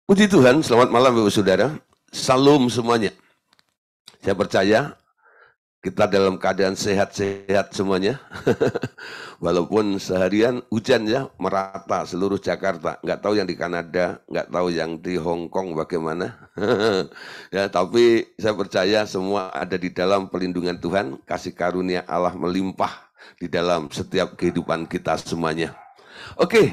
Puji Tuhan, selamat malam Bapak Saudara. Salam semuanya. Saya percaya kita dalam keadaan sehat-sehat semuanya. Walaupun seharian hujan ya, merata seluruh Jakarta. Nggak tahu yang di Kanada, nggak tahu yang di Hong Kong bagaimana. Ya, tapi saya percaya semua ada di dalam perlindungan Tuhan. Kasih karunia Allah melimpah di dalam setiap kehidupan kita semuanya. Oke,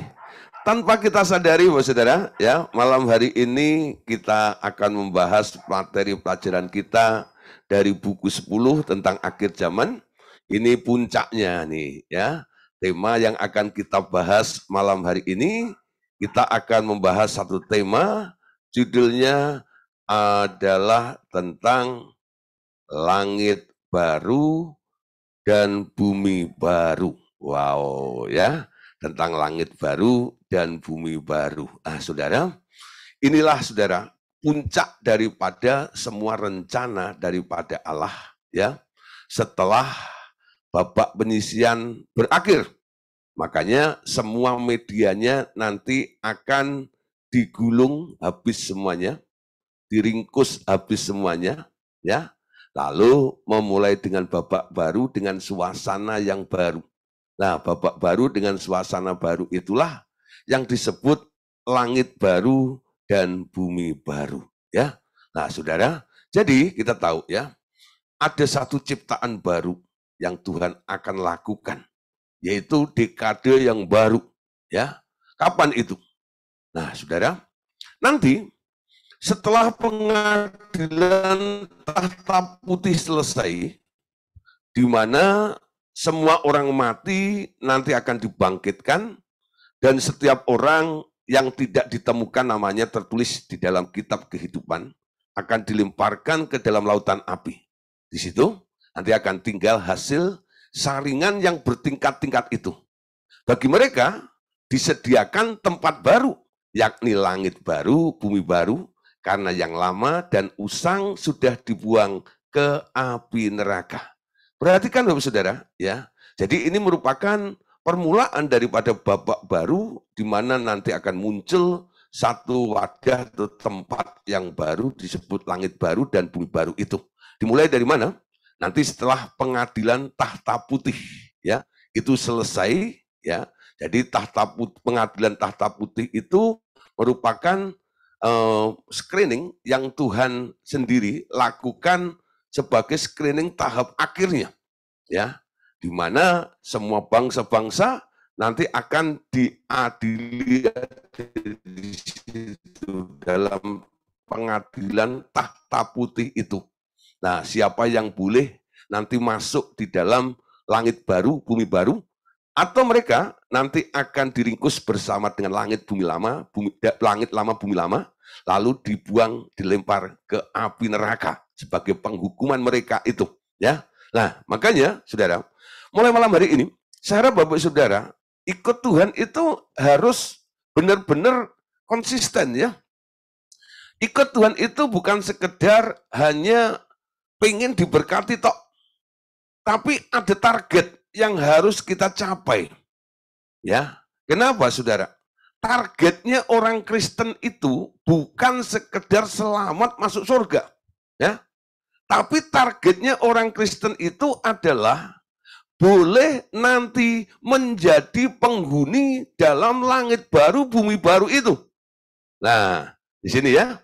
tanpa kita sadari, Bapak Saudara, ya, malam hari ini kita akan membahas materi pelajaran kita dari buku 10 tentang akhir zaman. Ini puncaknya nih, ya. Tema yang akan kita bahas malam hari ini, kita akan membahas satu tema, judulnya adalah tentang langit baru dan bumi baru. Wow, ya, tentang langit baru dan bumi baru. Saudara, inilah saudara puncak daripada semua rencana daripada Allah, ya. Setelah babak penyisian berakhir, makanya semua medianya nanti akan digulung habis semuanya, diringkus habis semuanya, ya. Lalu memulai dengan babak baru dengan suasana yang baru. Nah, babak baru dengan suasana baru itulah yang disebut langit baru dan bumi baru, ya. Nah, Saudara, jadi kita tahu ya, ada satu ciptaan baru yang Tuhan akan lakukan, yaitu dekade yang baru, ya. Kapan itu? Nah, Saudara, nanti setelah pengadilan tahta putih selesai, di mana semua orang mati nanti akan dibangkitkan, dan setiap orang yang tidak ditemukan namanya tertulis di dalam kitab kehidupan akan dilemparkan ke dalam lautan api. Di situ nanti akan tinggal hasil saringan yang bertingkat-tingkat itu. Bagi mereka disediakan tempat baru, yakni langit baru, bumi baru, karena yang lama dan usang sudah dibuang ke api neraka. Perhatikan Bapak Saudara, ya. Jadi ini merupakan permulaan daripada babak baru di mana nanti akan muncul satu wadah atau tempat yang baru disebut langit baru dan bumi baru itu. Dimulai dari mana? Nanti setelah pengadilan tahta putih, ya. Itu selesai, ya. Jadi pengadilan tahta putih itu merupakan screening yang Tuhan sendiri lakukan sebagai screening tahap akhirnya, ya, di mana semua bangsa-bangsa nanti akan diadili di situ dalam pengadilan tahta putih itu. Nah, siapa yang boleh nanti masuk di dalam langit baru, bumi baru, atau mereka nanti akan diringkus bersama dengan langit bumi lama, langit lama bumi lama, lalu dibuang, dilempar ke api neraka sebagai penghukuman mereka itu, ya. Nah, makanya Saudara, mulai malam hari ini, saya harap Bapak Saudara ikut Tuhan itu harus benar-benar konsisten, ya. Ikut Tuhan itu bukan sekedar hanya pengen diberkati tok, tapi ada target yang harus kita capai, ya. Kenapa Saudara? Targetnya orang Kristen itu bukan sekedar selamat masuk surga, ya. Tapi targetnya orang Kristen itu adalah boleh nanti menjadi penghuni dalam langit baru, bumi baru itu. Nah, di sini ya,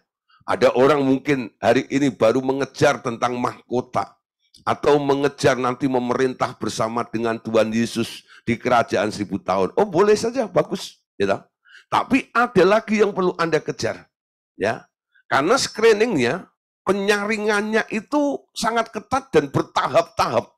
ada orang mungkin hari ini baru mengejar tentang mahkota, atau mengejar nanti memerintah bersama dengan Tuhan Yesus di kerajaan 1000 tahun. Oh, boleh saja, bagus, ya. Tapi ada lagi yang perlu Anda kejar, ya. Karena screeningnya, penyaringannya itu sangat ketat dan bertahap-tahap.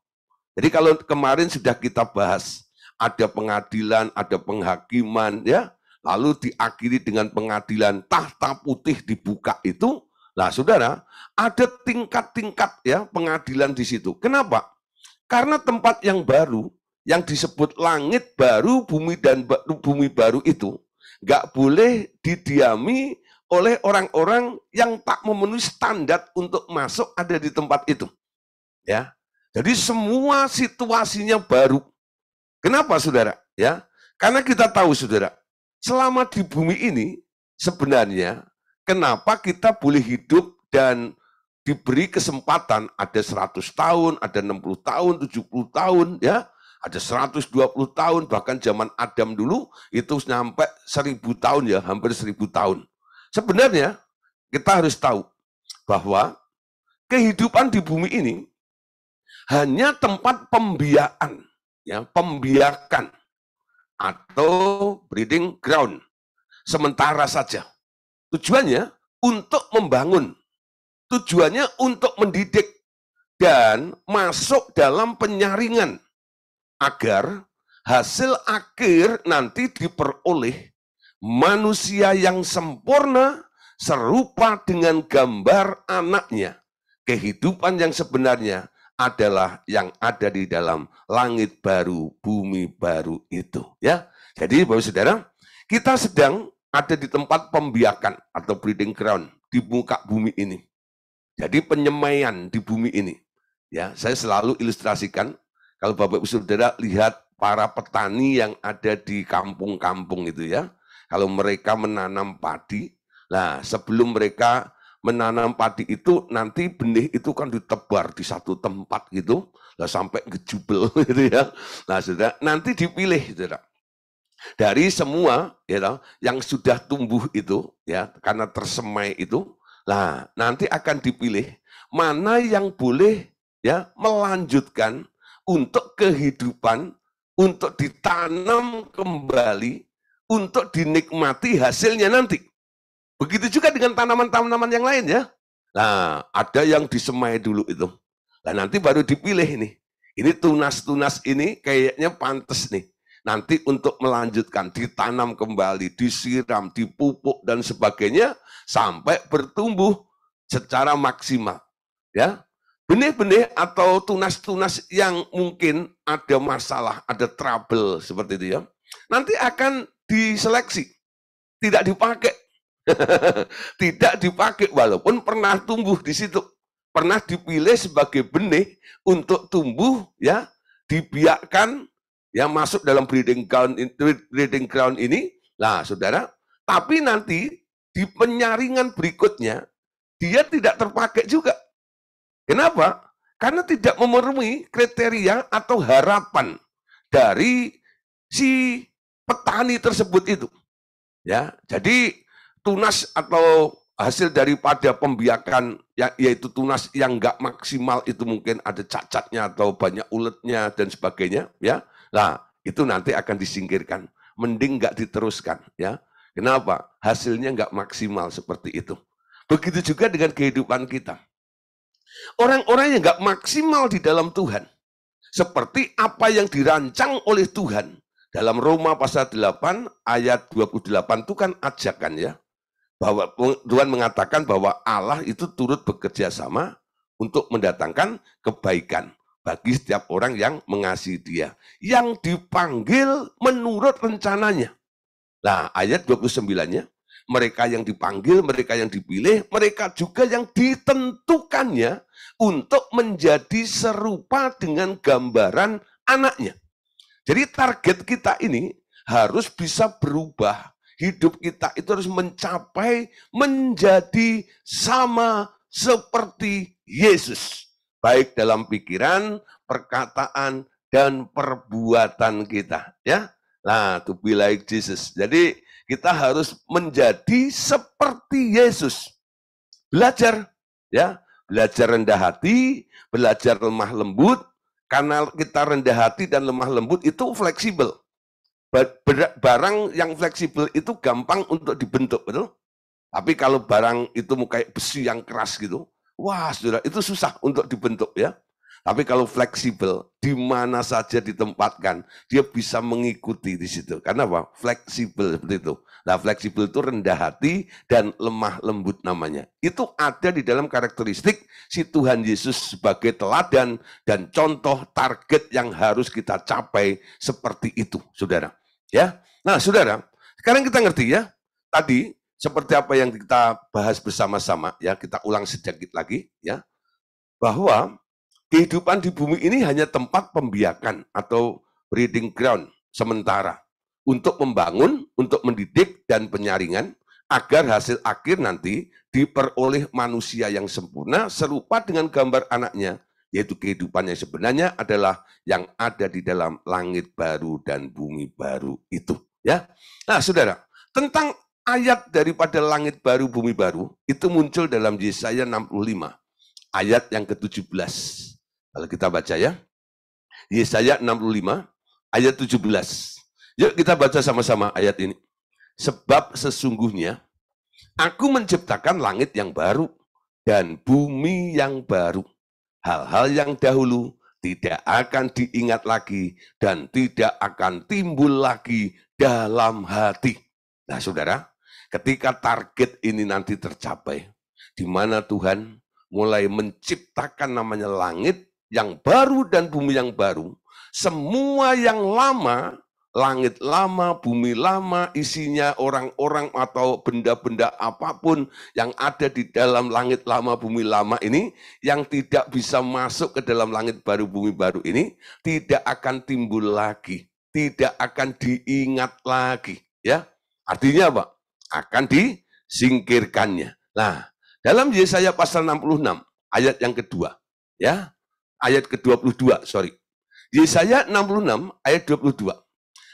Jadi kalau kemarin sudah kita bahas, ada pengadilan, ada penghakiman, ya, lalu diakhiri dengan pengadilan tahta putih dibuka itu. Nah, Saudara, ada tingkat-tingkat ya pengadilan di situ. Kenapa? Karena tempat yang baru, yang disebut langit baru, bumi baru itu, nggak boleh didiami oleh orang-orang yang tak memenuhi standar untuk masuk ada di tempat itu, ya. Jadi semua situasinya baru. Kenapa, Saudara? Ya, karena kita tahu, Saudara, selama di bumi ini sebenarnya kenapa kita boleh hidup dan diberi kesempatan ada 100 tahun, ada 60 tahun, 70 tahun, ya, ada 120 tahun, bahkan zaman Adam dulu itu sampai 1000 tahun ya, hampir 1000 tahun. Sebenarnya kita harus tahu bahwa kehidupan di bumi ini hanya tempat pembiakan, ya, pembiakan atau breeding ground sementara saja. Tujuannya untuk membangun, tujuannya untuk mendidik dan masuk dalam penyaringan agar hasil akhir nanti diperoleh manusia yang sempurna serupa dengan gambar anaknya. Kehidupan yang sebenarnya adalah yang ada di dalam langit baru, bumi baru itu, ya. Jadi Bapak Saudara, kita sedang ada di tempat pembiakan atau breeding ground di muka bumi ini. Jadi penyemaian di bumi ini. Ya, saya selalu ilustrasikan kalau Bapak Ibu Saudara lihat para petani yang ada di kampung-kampung itu ya. Kalau mereka menanam padi, nah sebelum mereka menanam padi itu nanti benih itu kan ditebar di satu tempat gitu, lah sampai ngejubel gitu ya. Nah, Saudara, nanti dipilih Saudara. Dari semua ya, yang sudah tumbuh itu ya, karena tersemai itu, nah nanti akan dipilih mana yang boleh ya melanjutkan untuk kehidupan, untuk ditanam kembali, untuk dinikmati hasilnya nanti. Begitu juga dengan tanaman-tanaman yang lain ya. Nah, ada yang disemai dulu itu. Nah, nanti baru dipilih nih. Ini tunas-tunas ini kayaknya pantas nih. Nanti untuk melanjutkan, ditanam kembali, disiram, dipupuk, dan sebagainya, sampai bertumbuh secara maksimal. Ya, benih-benih atau tunas-tunas yang mungkin ada masalah, ada trouble seperti itu ya, nanti akan diseleksi, tidak dipakai. Tidak dipakai walaupun pernah tumbuh di situ, pernah dipilih sebagai benih untuk tumbuh ya, dibiarkan ya masuk dalam breeding ground ini. Nah, Saudara, tapi nanti di penyaringan berikutnya dia tidak terpakai juga. Kenapa? Karena tidak memenuhi kriteria atau harapan dari si petani tersebut itu. Ya, jadi tunas atau hasil daripada pembiakan yaitu tunas yang enggak maksimal itu mungkin ada cacatnya atau banyak uletnya dan sebagainya ya. Nah, itu nanti akan disingkirkan. Mending enggak diteruskan ya. Kenapa? Hasilnya enggak maksimal seperti itu. Begitu juga dengan kehidupan kita. Orang-orang yang enggak maksimal di dalam Tuhan, seperti apa yang dirancang oleh Tuhan dalam Roma pasal 8 ayat 28 itu kan ajakan ya. Bahwa Tuhan mengatakan bahwa Allah itu turut bekerja sama untuk mendatangkan kebaikan bagi setiap orang yang mengasihi Dia, yang dipanggil menurut rencananya. Nah, ayat 29-nya, mereka yang dipanggil, mereka yang dipilih, mereka juga yang ditentukannya untuk menjadi serupa dengan gambaran anaknya. Jadi target kita ini harus bisa berubah. Hidup kita itu harus mencapai menjadi sama seperti Yesus. Baik dalam pikiran, perkataan, dan perbuatan kita. Ya, nah, to be like Jesus. Jadi kita harus menjadi seperti Yesus. Belajar, ya, belajar rendah hati, belajar lemah lembut. Karena kita rendah hati dan lemah lembut itu fleksibel. Barang yang fleksibel itu gampang untuk dibentuk, betul? Tapi kalau barang itu kayak besi yang keras gitu, wah, Saudara, itu susah untuk dibentuk ya. Tapi kalau fleksibel, di mana saja ditempatkan, dia bisa mengikuti di situ. Karena apa? Fleksibel seperti itu. Nah, fleksibel itu rendah hati dan lemah lembut namanya. Itu ada di dalam karakteristik si Tuhan Yesus sebagai teladan dan contoh target yang harus kita capai seperti itu, Saudara. Ya. Nah, Saudara, sekarang kita ngerti ya. Tadi seperti apa yang kita bahas bersama-sama ya, kita ulang sedikit lagi ya. Bahwa kehidupan di bumi ini hanya tempat pembiakan atau breeding ground sementara untuk membangun, untuk mendidik dan penyaringan agar hasil akhir nanti diperoleh manusia yang sempurna serupa dengan gambar anaknya, yaitu kehidupan yang sebenarnya adalah yang ada di dalam langit baru dan bumi baru itu. Ya, nah saudara, tentang ayat daripada langit baru, bumi baru, itu muncul dalam Yesaya 65, ayat yang ke-17. Kalau kita baca ya, Yesaya 65, ayat 17. Yuk kita baca sama-sama ayat ini. Sebab sesungguhnya aku menciptakan langit yang baru dan bumi yang baru. Hal-hal yang dahulu tidak akan diingat lagi dan tidak akan timbul lagi dalam hati. Nah saudara, ketika target ini nanti tercapai, di mana Tuhan mulai menciptakan namanya langit yang baru dan bumi yang baru, semua yang lama, langit lama, bumi lama, isinya orang-orang atau benda-benda apapun yang ada di dalam langit lama, bumi lama ini, yang tidak bisa masuk ke dalam langit baru, bumi baru ini, tidak akan timbul lagi, tidak akan diingat lagi. Ya, artinya apa? Akan disingkirkannya. Nah, dalam Yesaya pasal 66, ayat yang kedua, ya, ayat ke-22, sorry. Yesaya 66, ayat 22.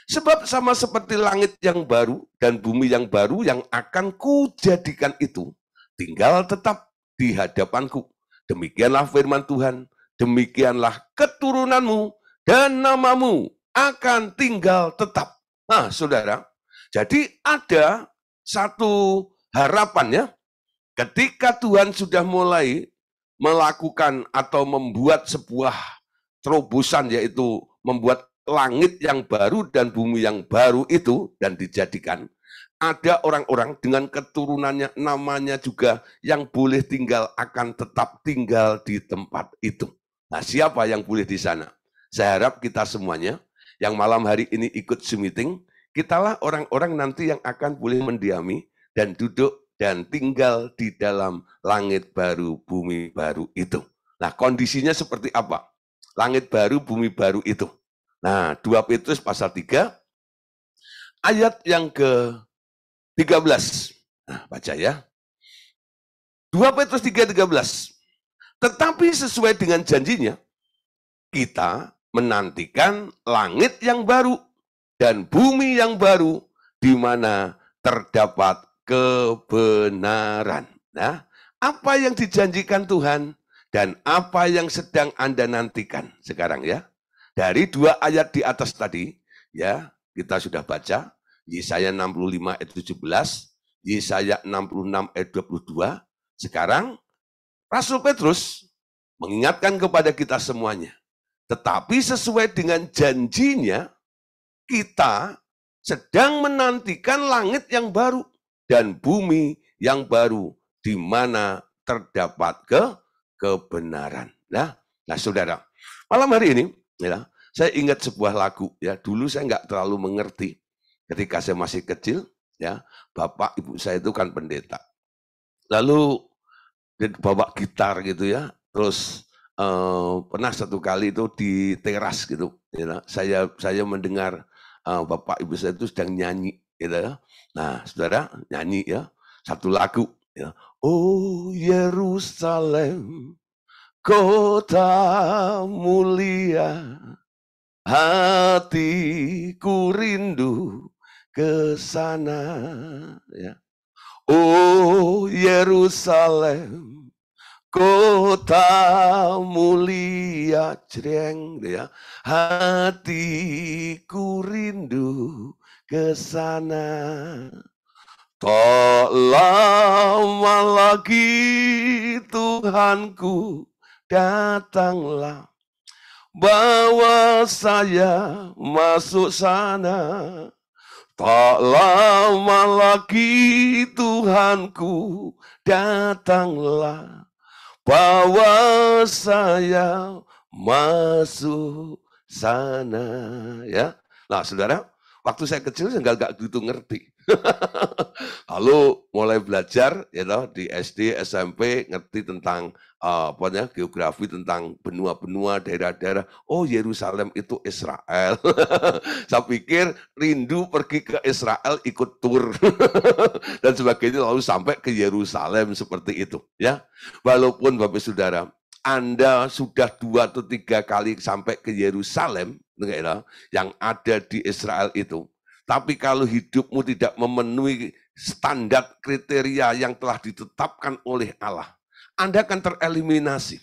Sebab sama seperti langit yang baru dan bumi yang baru yang akan kujadikan itu, tinggal tetap di hadapanku. Demikianlah firman Tuhan, demikianlah keturunanmu dan namamu akan tinggal tetap. Nah, saudara, jadi ada satu harapan ya, ketika Tuhan sudah mulai melakukan atau membuat sebuah terobosan, yaitu membuat langit yang baru dan bumi yang baru itu dan dijadikan, ada orang-orang dengan keturunannya, namanya juga, yang boleh tinggal, akan tetap tinggal di tempat itu. Nah, siapa yang boleh di sana? Saya harap kita semuanya yang malam hari ini ikut Zoom meeting, kitalah orang-orang nanti yang akan boleh mendiami dan duduk dan tinggal di dalam langit baru, bumi baru itu. Nah, kondisinya seperti apa? Langit baru, bumi baru itu. Nah, 2 Petrus pasal 3, ayat yang ke-13. Nah, baca ya. 2 Petrus 3:13. Tetapi sesuai dengan janjinya, kita menantikan langit yang baru dan bumi yang baru di mana terdapat kebenaran. Nah, apa yang dijanjikan Tuhan dan apa yang sedang Anda nantikan sekarang ya? Dari 2 ayat di atas tadi, ya, kita sudah baca, Yesaya 65 ayat 17, Yesaya 66 ayat 22. Sekarang, Rasul Petrus mengingatkan kepada kita semuanya. Tetapi sesuai dengan janjinya, kita sedang menantikan langit yang baru dan bumi yang baru, di mana terdapat kebenaran. Nah, saudara, malam hari ini, ya, saya ingat sebuah lagu ya. Dulu saya nggak terlalu mengerti ketika saya masih kecil ya. Bapak ibu saya itu kan pendeta. Lalu bawa gitar gitu ya. Terus pernah satu kali itu di teras gitu. Ya, saya mendengar bapak ibu saya itu sedang nyanyi gitu ya. Nah, saudara nyanyi ya satu lagu ya. Oh Yerusalem, kota mulia, hatiku rindu ke sana. Ya. Oh Yerusalem, kota mulia, jreng, ya. Hatiku rindu ke sana. Tak lama lagi Tuhanku datanglah, bawa saya masuk sana. Tak lama lagi Tuhanku datanglah, bawa saya masuk sana. Ya, nah saudara, waktu saya kecil saya nggak gitu ngerti. Lalu mulai belajar ya toh, di SD, SMP ngerti tentang geografi, tentang benua-benua, daerah-daerah. Oh, Yerusalem itu Israel. Saya pikir rindu pergi ke Israel ikut tur dan sebagainya, lalu sampai ke Yerusalem seperti itu ya. Walaupun Bapak Saudara, Anda sudah 2 atau 3 kali sampai ke Yerusalem yang ada di Israel itu, tapi kalau hidupmu tidak memenuhi standar kriteria yang telah ditetapkan oleh Allah, Anda akan tereliminasi.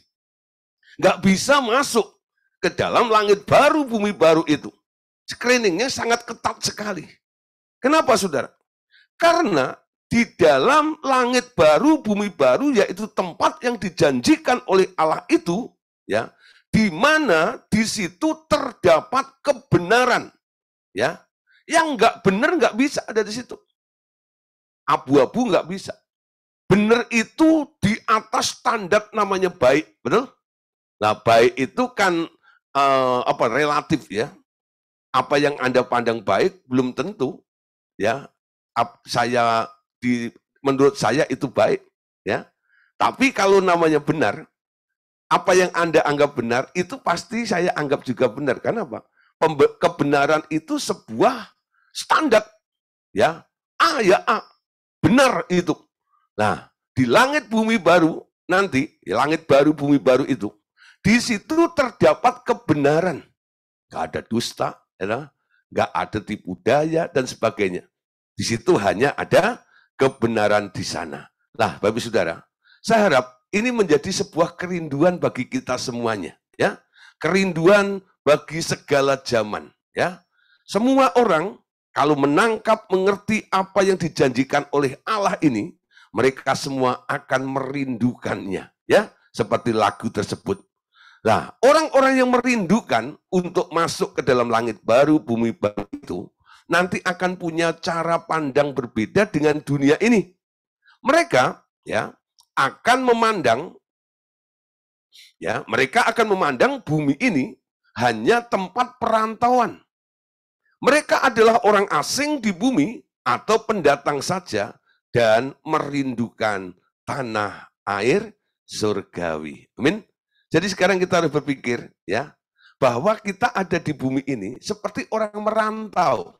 Nggak bisa masuk ke dalam langit baru, bumi baru itu. Screeningnya sangat ketat sekali. Kenapa, saudara? Karena di dalam langit baru, bumi baru, yaitu tempat yang dijanjikan oleh Allah itu, ya, di mana di situ terdapat kebenaran, ya. Yang nggak benar nggak bisa ada di situ. Abu-abu nggak bisa. Benar itu di atas standar namanya baik, betul? Nah, baik itu kan relatif ya. Apa yang Anda pandang baik belum tentu ya. Menurut saya itu baik ya. Tapi kalau namanya benar, apa yang Anda anggap benar itu pasti saya anggap juga benar. Kenapa? Kebenaran itu sebuah standar ya. A ya A, benar itu. Nah, di langit bumi baru nanti, langit baru bumi baru itu, di situ terdapat kebenaran. Gak ada dusta, ya, gak ada tipu daya dan sebagainya. Di situ hanya ada kebenaran di sana. Nah, Bapak Saudara, saya harap ini menjadi sebuah kerinduan bagi kita semuanya, ya. Kerinduan bagi segala zaman, ya. Semua orang kalau menangkap, mengerti apa yang dijanjikan oleh Allah ini, mereka semua akan merindukannya, ya, seperti lagu tersebut. Nah, orang-orang yang merindukan untuk masuk ke dalam langit baru, bumi baru itu, nanti akan punya cara pandang berbeda dengan dunia ini. Mereka, ya, akan memandang, ya, mereka akan memandang bumi ini hanya tempat perantauan. Mereka adalah orang asing di bumi atau pendatang saja dan merindukan tanah air surgawi. Amin. Jadi sekarang kita harus berpikir ya, bahwa kita ada di bumi ini seperti orang merantau.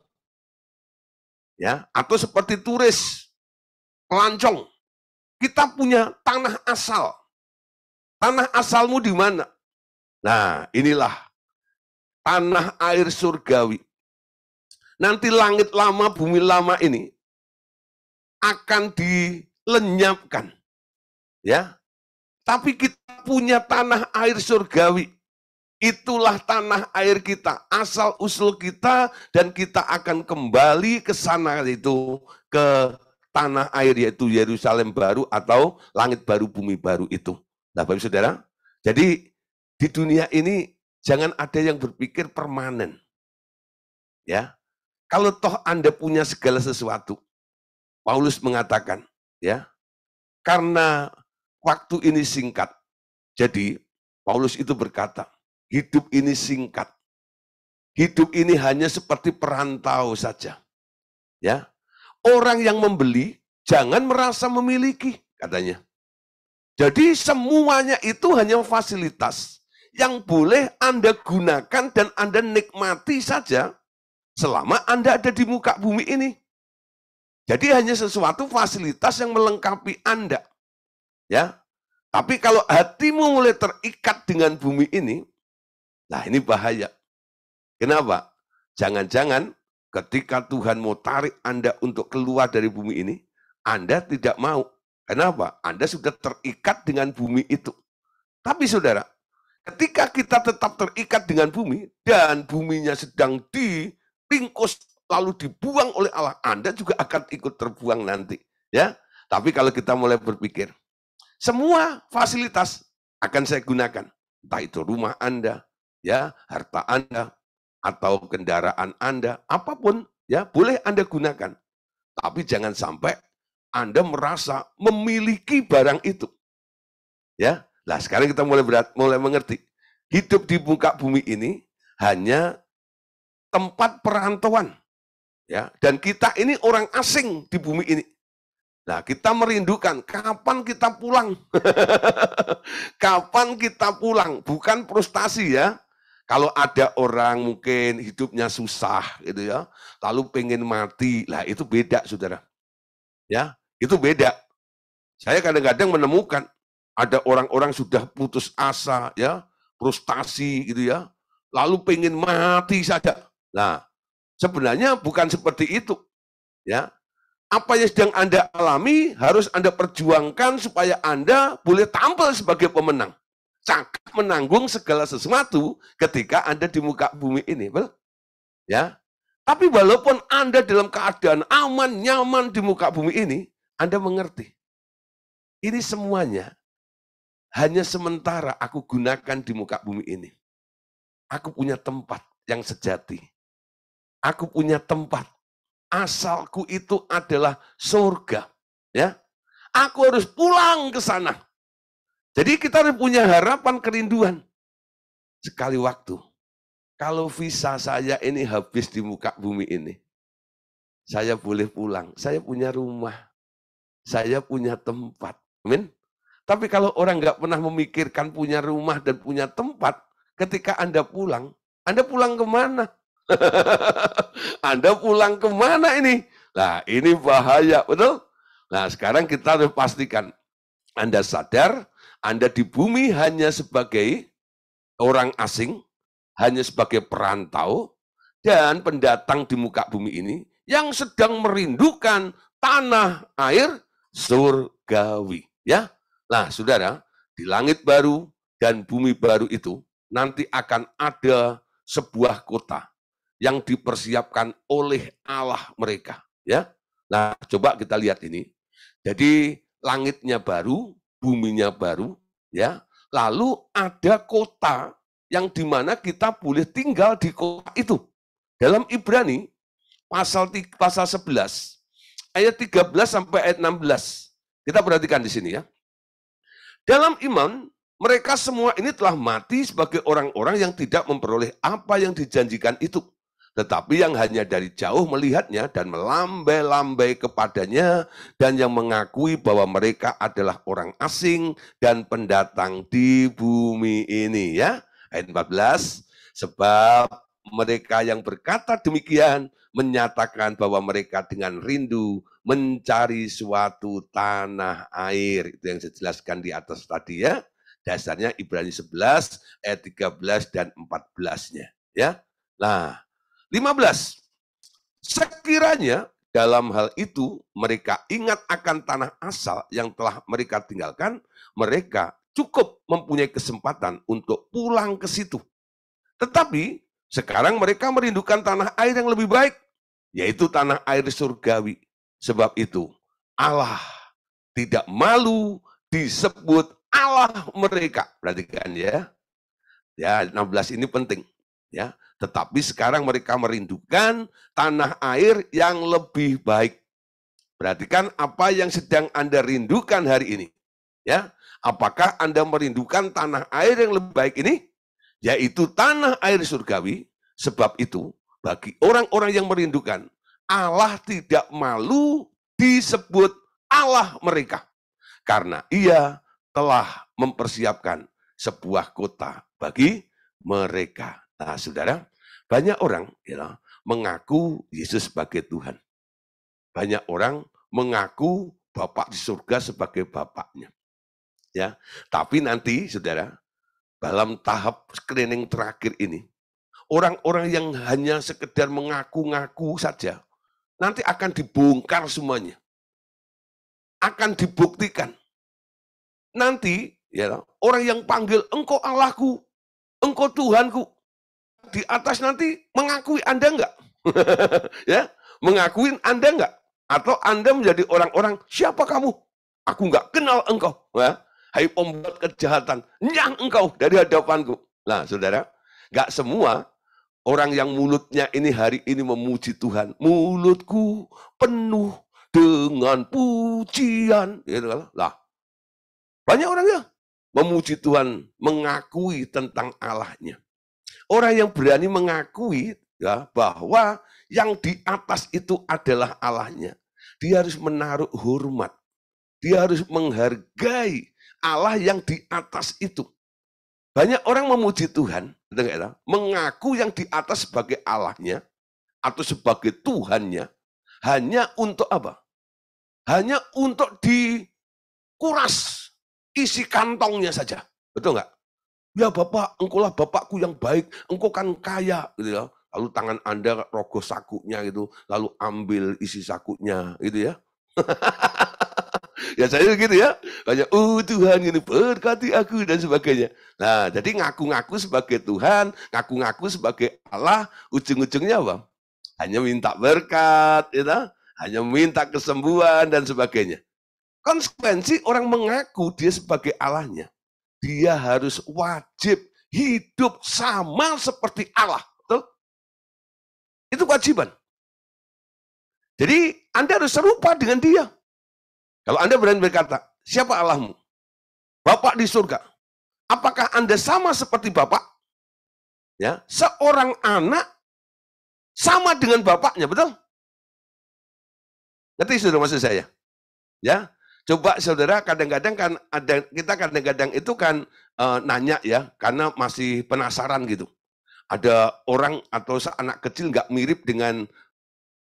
Ya, atau seperti turis, pelancong. Kita punya tanah asal. Tanah asalmu di mana? Nah, inilah tanah air surgawi. Nanti langit lama, bumi lama ini akan dilenyapkan. Ya. Tapi kita punya tanah air surgawi. Itulah tanah air kita, asal usul kita, dan kita akan kembali ke sana, itu ke tanah air, yaitu Yerusalem baru atau langit baru, bumi baru itu. Nah, Bapak Saudara, jadi di dunia ini jangan ada yang berpikir permanen. Ya. Kalau toh Anda punya segala sesuatu, Paulus mengatakan, ya, karena waktu ini singkat, jadi Paulus itu berkata, hidup ini singkat. Hidup ini hanya seperti perantau saja. Ya. Orang yang membeli jangan merasa memiliki, katanya. Jadi semuanya itu hanya fasilitas yang boleh Anda gunakan dan Anda nikmati saja selama Anda ada di muka bumi ini. Jadi hanya sesuatu fasilitas yang melengkapi Anda. Ya. Tapi kalau hatimu mulai terikat dengan bumi ini, nah ini bahaya. Kenapa? Jangan-jangan ketika Tuhan mau tarik Anda untuk keluar dari bumi ini, Anda tidak mau. Kenapa? Anda sudah terikat dengan bumi itu. Tapi saudara, ketika kita tetap terikat dengan bumi, dan buminya sedang diringkus, lalu dibuang oleh Allah, Anda juga akan ikut terbuang nanti. Ya. Tapi kalau kita mulai berpikir, semua fasilitas akan saya gunakan. Entah itu rumah Anda, ya, harta Anda, atau kendaraan Anda, apapun, ya, boleh Anda gunakan. Tapi jangan sampai Anda merasa memiliki barang itu. Ya. Nah, sekarang kita mulai mengerti. Hidup di muka bumi ini hanya tempat perantauan. Ya, dan kita ini orang asing di bumi ini. Nah, kita merindukan kapan kita pulang. Kapan kita pulang, bukan frustasi ya. Kalau ada orang mungkin hidupnya susah gitu ya, lalu pengen mati, lah itu beda saudara. Ya, itu beda. Saya kadang-kadang menemukan ada orang-orang sudah putus asa ya, frustasi gitu ya, lalu pengen mati saja. Nah, sebenarnya bukan seperti itu ya. Apa yang sedang Anda alami harus Anda perjuangkan supaya Anda boleh tampil sebagai pemenang. Cakap menanggung segala sesuatu ketika Anda di muka bumi ini. Betul? Ya. Tapi walaupun Anda dalam keadaan aman, nyaman di muka bumi ini, Anda mengerti. Ini semuanya hanya sementara aku gunakan di muka bumi ini. Aku punya tempat yang sejati. Aku punya tempat. Asalku itu adalah surga. Ya, aku harus pulang ke sana. Jadi kita harus punya harapan, kerinduan. Sekali waktu, kalau visa saya ini habis di muka bumi ini, saya boleh pulang. Saya punya rumah, saya punya tempat. Amin. Tapi kalau orang nggak pernah memikirkan punya rumah dan punya tempat, ketika Anda pulang kemana? Anda pulang kemana ini? Nah, ini bahaya, betul? Nah, sekarang kita harus pastikan. Anda sadar, Anda di bumi hanya sebagai orang asing, hanya sebagai perantau, dan pendatang di muka bumi ini, yang sedang merindukan tanah air surgawi. Ya, nah saudara, di langit baru dan bumi baru itu, nanti akan ada sebuah kota yang dipersiapkan oleh Allah mereka, ya. Nah, coba kita lihat ini. Jadi langitnya baru, buminya baru, ya. Lalu ada kota yang dimana kita boleh tinggal di kota itu. Dalam Ibrani pasal 11 ayat 13 sampai ayat 16. Kita perhatikan di sini ya. Dalam iman mereka semua ini telah mati sebagai orang-orang yang tidak memperoleh apa yang dijanjikan itu. Tetapi yang hanya dari jauh melihatnya dan melambai-lambai kepadanya dan yang mengakui bahwa mereka adalah orang asing dan pendatang di bumi ini. Ya, ayat 14, sebab mereka yang berkata demikian menyatakan bahwa mereka dengan rindu mencari suatu tanah air. Itu yang saya jelaskan di atas tadi ya. Dasarnya Ibrani 11 ayat 13 dan 14-nya. Ya. Nah, 15. Sekiranya dalam hal itu mereka ingat akan tanah asal yang telah mereka tinggalkan, mereka cukup mempunyai kesempatan untuk pulang ke situ. Tetapi sekarang mereka merindukan tanah air yang lebih baik, yaitu tanah air surgawi. Sebab itu Allah tidak malu disebut Allah mereka. Perhatikan ya. Ya, 16 ini penting. Ya, tetapi sekarang mereka merindukan tanah air yang lebih baik. Perhatikan apa yang sedang Anda rindukan hari ini. Ya, apakah Anda merindukan tanah air yang lebih baik ini? Yaitu tanah air surgawi. Sebab itu, bagi orang-orang yang merindukan, Allah tidak malu disebut Allah mereka. Karena Ia telah mempersiapkan sebuah kota bagi mereka. Nah, saudara, banyak orang ya, mengaku Yesus sebagai Tuhan. Banyak orang mengaku Bapak di surga sebagai Bapaknya. Ya, tapi nanti, saudara, dalam tahap screening terakhir ini, orang-orang yang hanya sekedar mengaku-ngaku saja, nanti akan dibongkar semuanya. Akan dibuktikan. Nanti, ya, orang yang panggil Engkau Allahku, Engkau Tuhanku, di atas nanti mengakui Anda enggak? Ya, mengakui Anda enggak? Atau Anda menjadi orang-orang, siapa kamu? Aku enggak kenal engkau. Ya. Hai pembuat kejahatan, nyang engkau dari hadapanku. Nah, saudara, enggak semua orang yang mulutnya ini hari ini memuji Tuhan. Mulutku penuh dengan pujian. Gitu lah. Banyak orang ya memuji Tuhan, mengakui tentang Allahnya. Orang yang berani mengakui ya, bahwa yang di atas itu adalah Allahnya, dia harus menaruh hormat. Dia harus menghargai Allah yang di atas itu. Banyak orang memuji Tuhan, mengaku yang di atas sebagai Allahnya atau sebagai Tuhannya, hanya untuk apa? Hanya untuk dikuras isi kantongnya saja. Betul nggak? Ya Bapak, engkaulah Bapakku yang baik, engkau kan kaya, gitu ya. Lalu tangan Anda rogoh sakunya gitu, lalu ambil isi sakunya, gitu ya. Ya saya gitu ya, banyak Tuhan gini berkati aku dan sebagainya. Nah, jadi ngaku-ngaku sebagai Tuhan, ngaku-ngaku sebagai Allah, ujung-ujungnya apa? Hanya minta berkat, ya, hanya minta kesembuhan dan sebagainya. Konsekuensi orang mengaku dia sebagai Allahnya, dia harus wajib hidup sama seperti Allah. Betul? Itu kewajiban. Jadi Anda harus serupa dengan dia. Kalau Anda berani berkata, siapa Allahmu? Bapak di surga. Apakah Anda sama seperti Bapak? Ya, seorang anak sama dengan bapaknya, betul? Ngerti saudara maksud saya? Ya, coba saudara kadang-kadang kan ada kita kadang-kadang itu kan nanya ya, karena masih penasaran gitu. Ada orang atau anak kecil nggak mirip dengan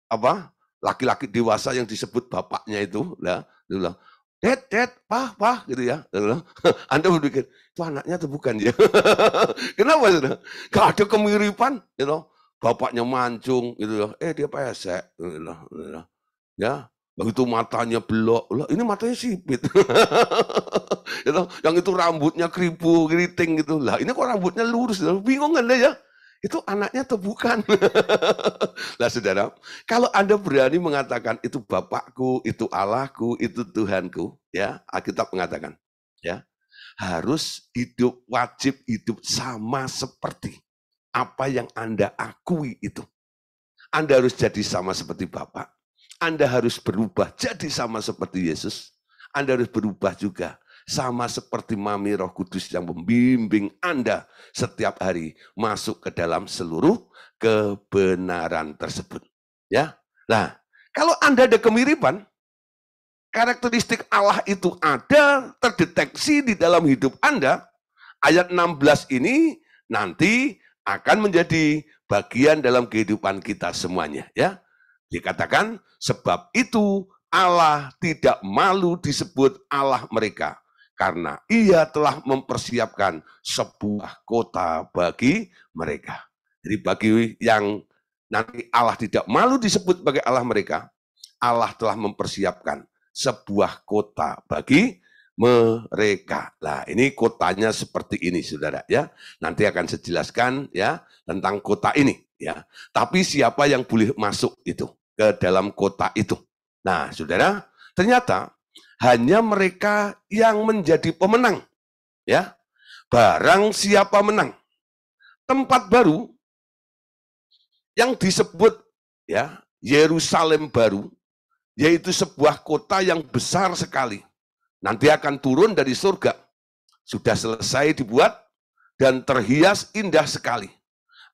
apa laki-laki dewasa yang disebut bapaknya itu, lah, dia bilang, Dad, pah, gitu ya. Anda berpikir, itu anaknya atau bukan ya? Kenapa saudara? Gak ada kemiripan, gitu. Bapaknya mancung, gitu. Dia pesek, gitu. Ya, begitu matanya belok, lah ini matanya sipit. Gitu. Yang itu rambutnya keribu, keriting gitu. Lah ini kok rambutnya lurus, bingung kan ya? Itu anaknya atau bukan? Lah saudara, kalau Anda berani mengatakan itu Bapakku, itu Allahku, itu Tuhanku, ya, Alkitab mengatakan, ya, harus wajib hidup sama seperti apa yang Anda akui itu. Anda harus jadi sama seperti Bapak. Anda harus berubah jadi sama seperti Yesus. Anda harus berubah juga sama seperti Mami Roh Kudus yang membimbing Anda setiap hari masuk ke dalam seluruh kebenaran tersebut. Ya, nah kalau Anda ada kemiripan, karakteristik Allah itu ada terdeteksi di dalam hidup Anda. Ayat 16 ini nanti akan menjadi bagian dalam kehidupan kita semuanya. Ya, dikatakan sebab itu Allah tidak malu disebut Allah mereka, karena ia telah mempersiapkan sebuah kota bagi mereka. Jadi bagi yang nanti Allah tidak malu disebut sebagai Allah mereka, Allah telah mempersiapkan sebuah kota bagi mereka. Nah, ini kotanya seperti ini, saudara ya. Nanti akan saya jelaskan ya tentang kota ini ya. Tapi siapa yang boleh masuk itu ke dalam kota itu? Nah, saudara, ternyata hanya mereka yang menjadi pemenang. Ya, barang siapa menang. Tempat baru yang disebut ya Yerusalem baru, yaitu sebuah kota yang besar sekali. Nanti akan turun dari surga. Sudah selesai dibuat dan terhias indah sekali.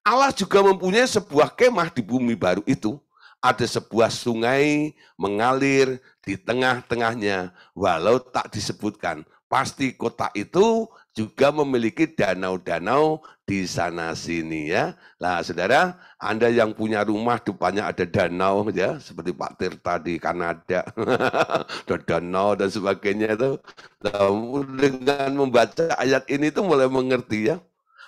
Allah juga mempunyai sebuah kemah di bumi baru itu. Ada sebuah sungai mengalir di tengah-tengahnya, walau tak disebutkan. Pasti kota itu juga memiliki danau-danau di sana-sini ya. Nah saudara, Anda yang punya rumah depannya ada danau ya, seperti Pak Tirta di Kanada, ada danau dan sebagainya itu. Nah, dengan membaca ayat ini itu mulai mengerti ya,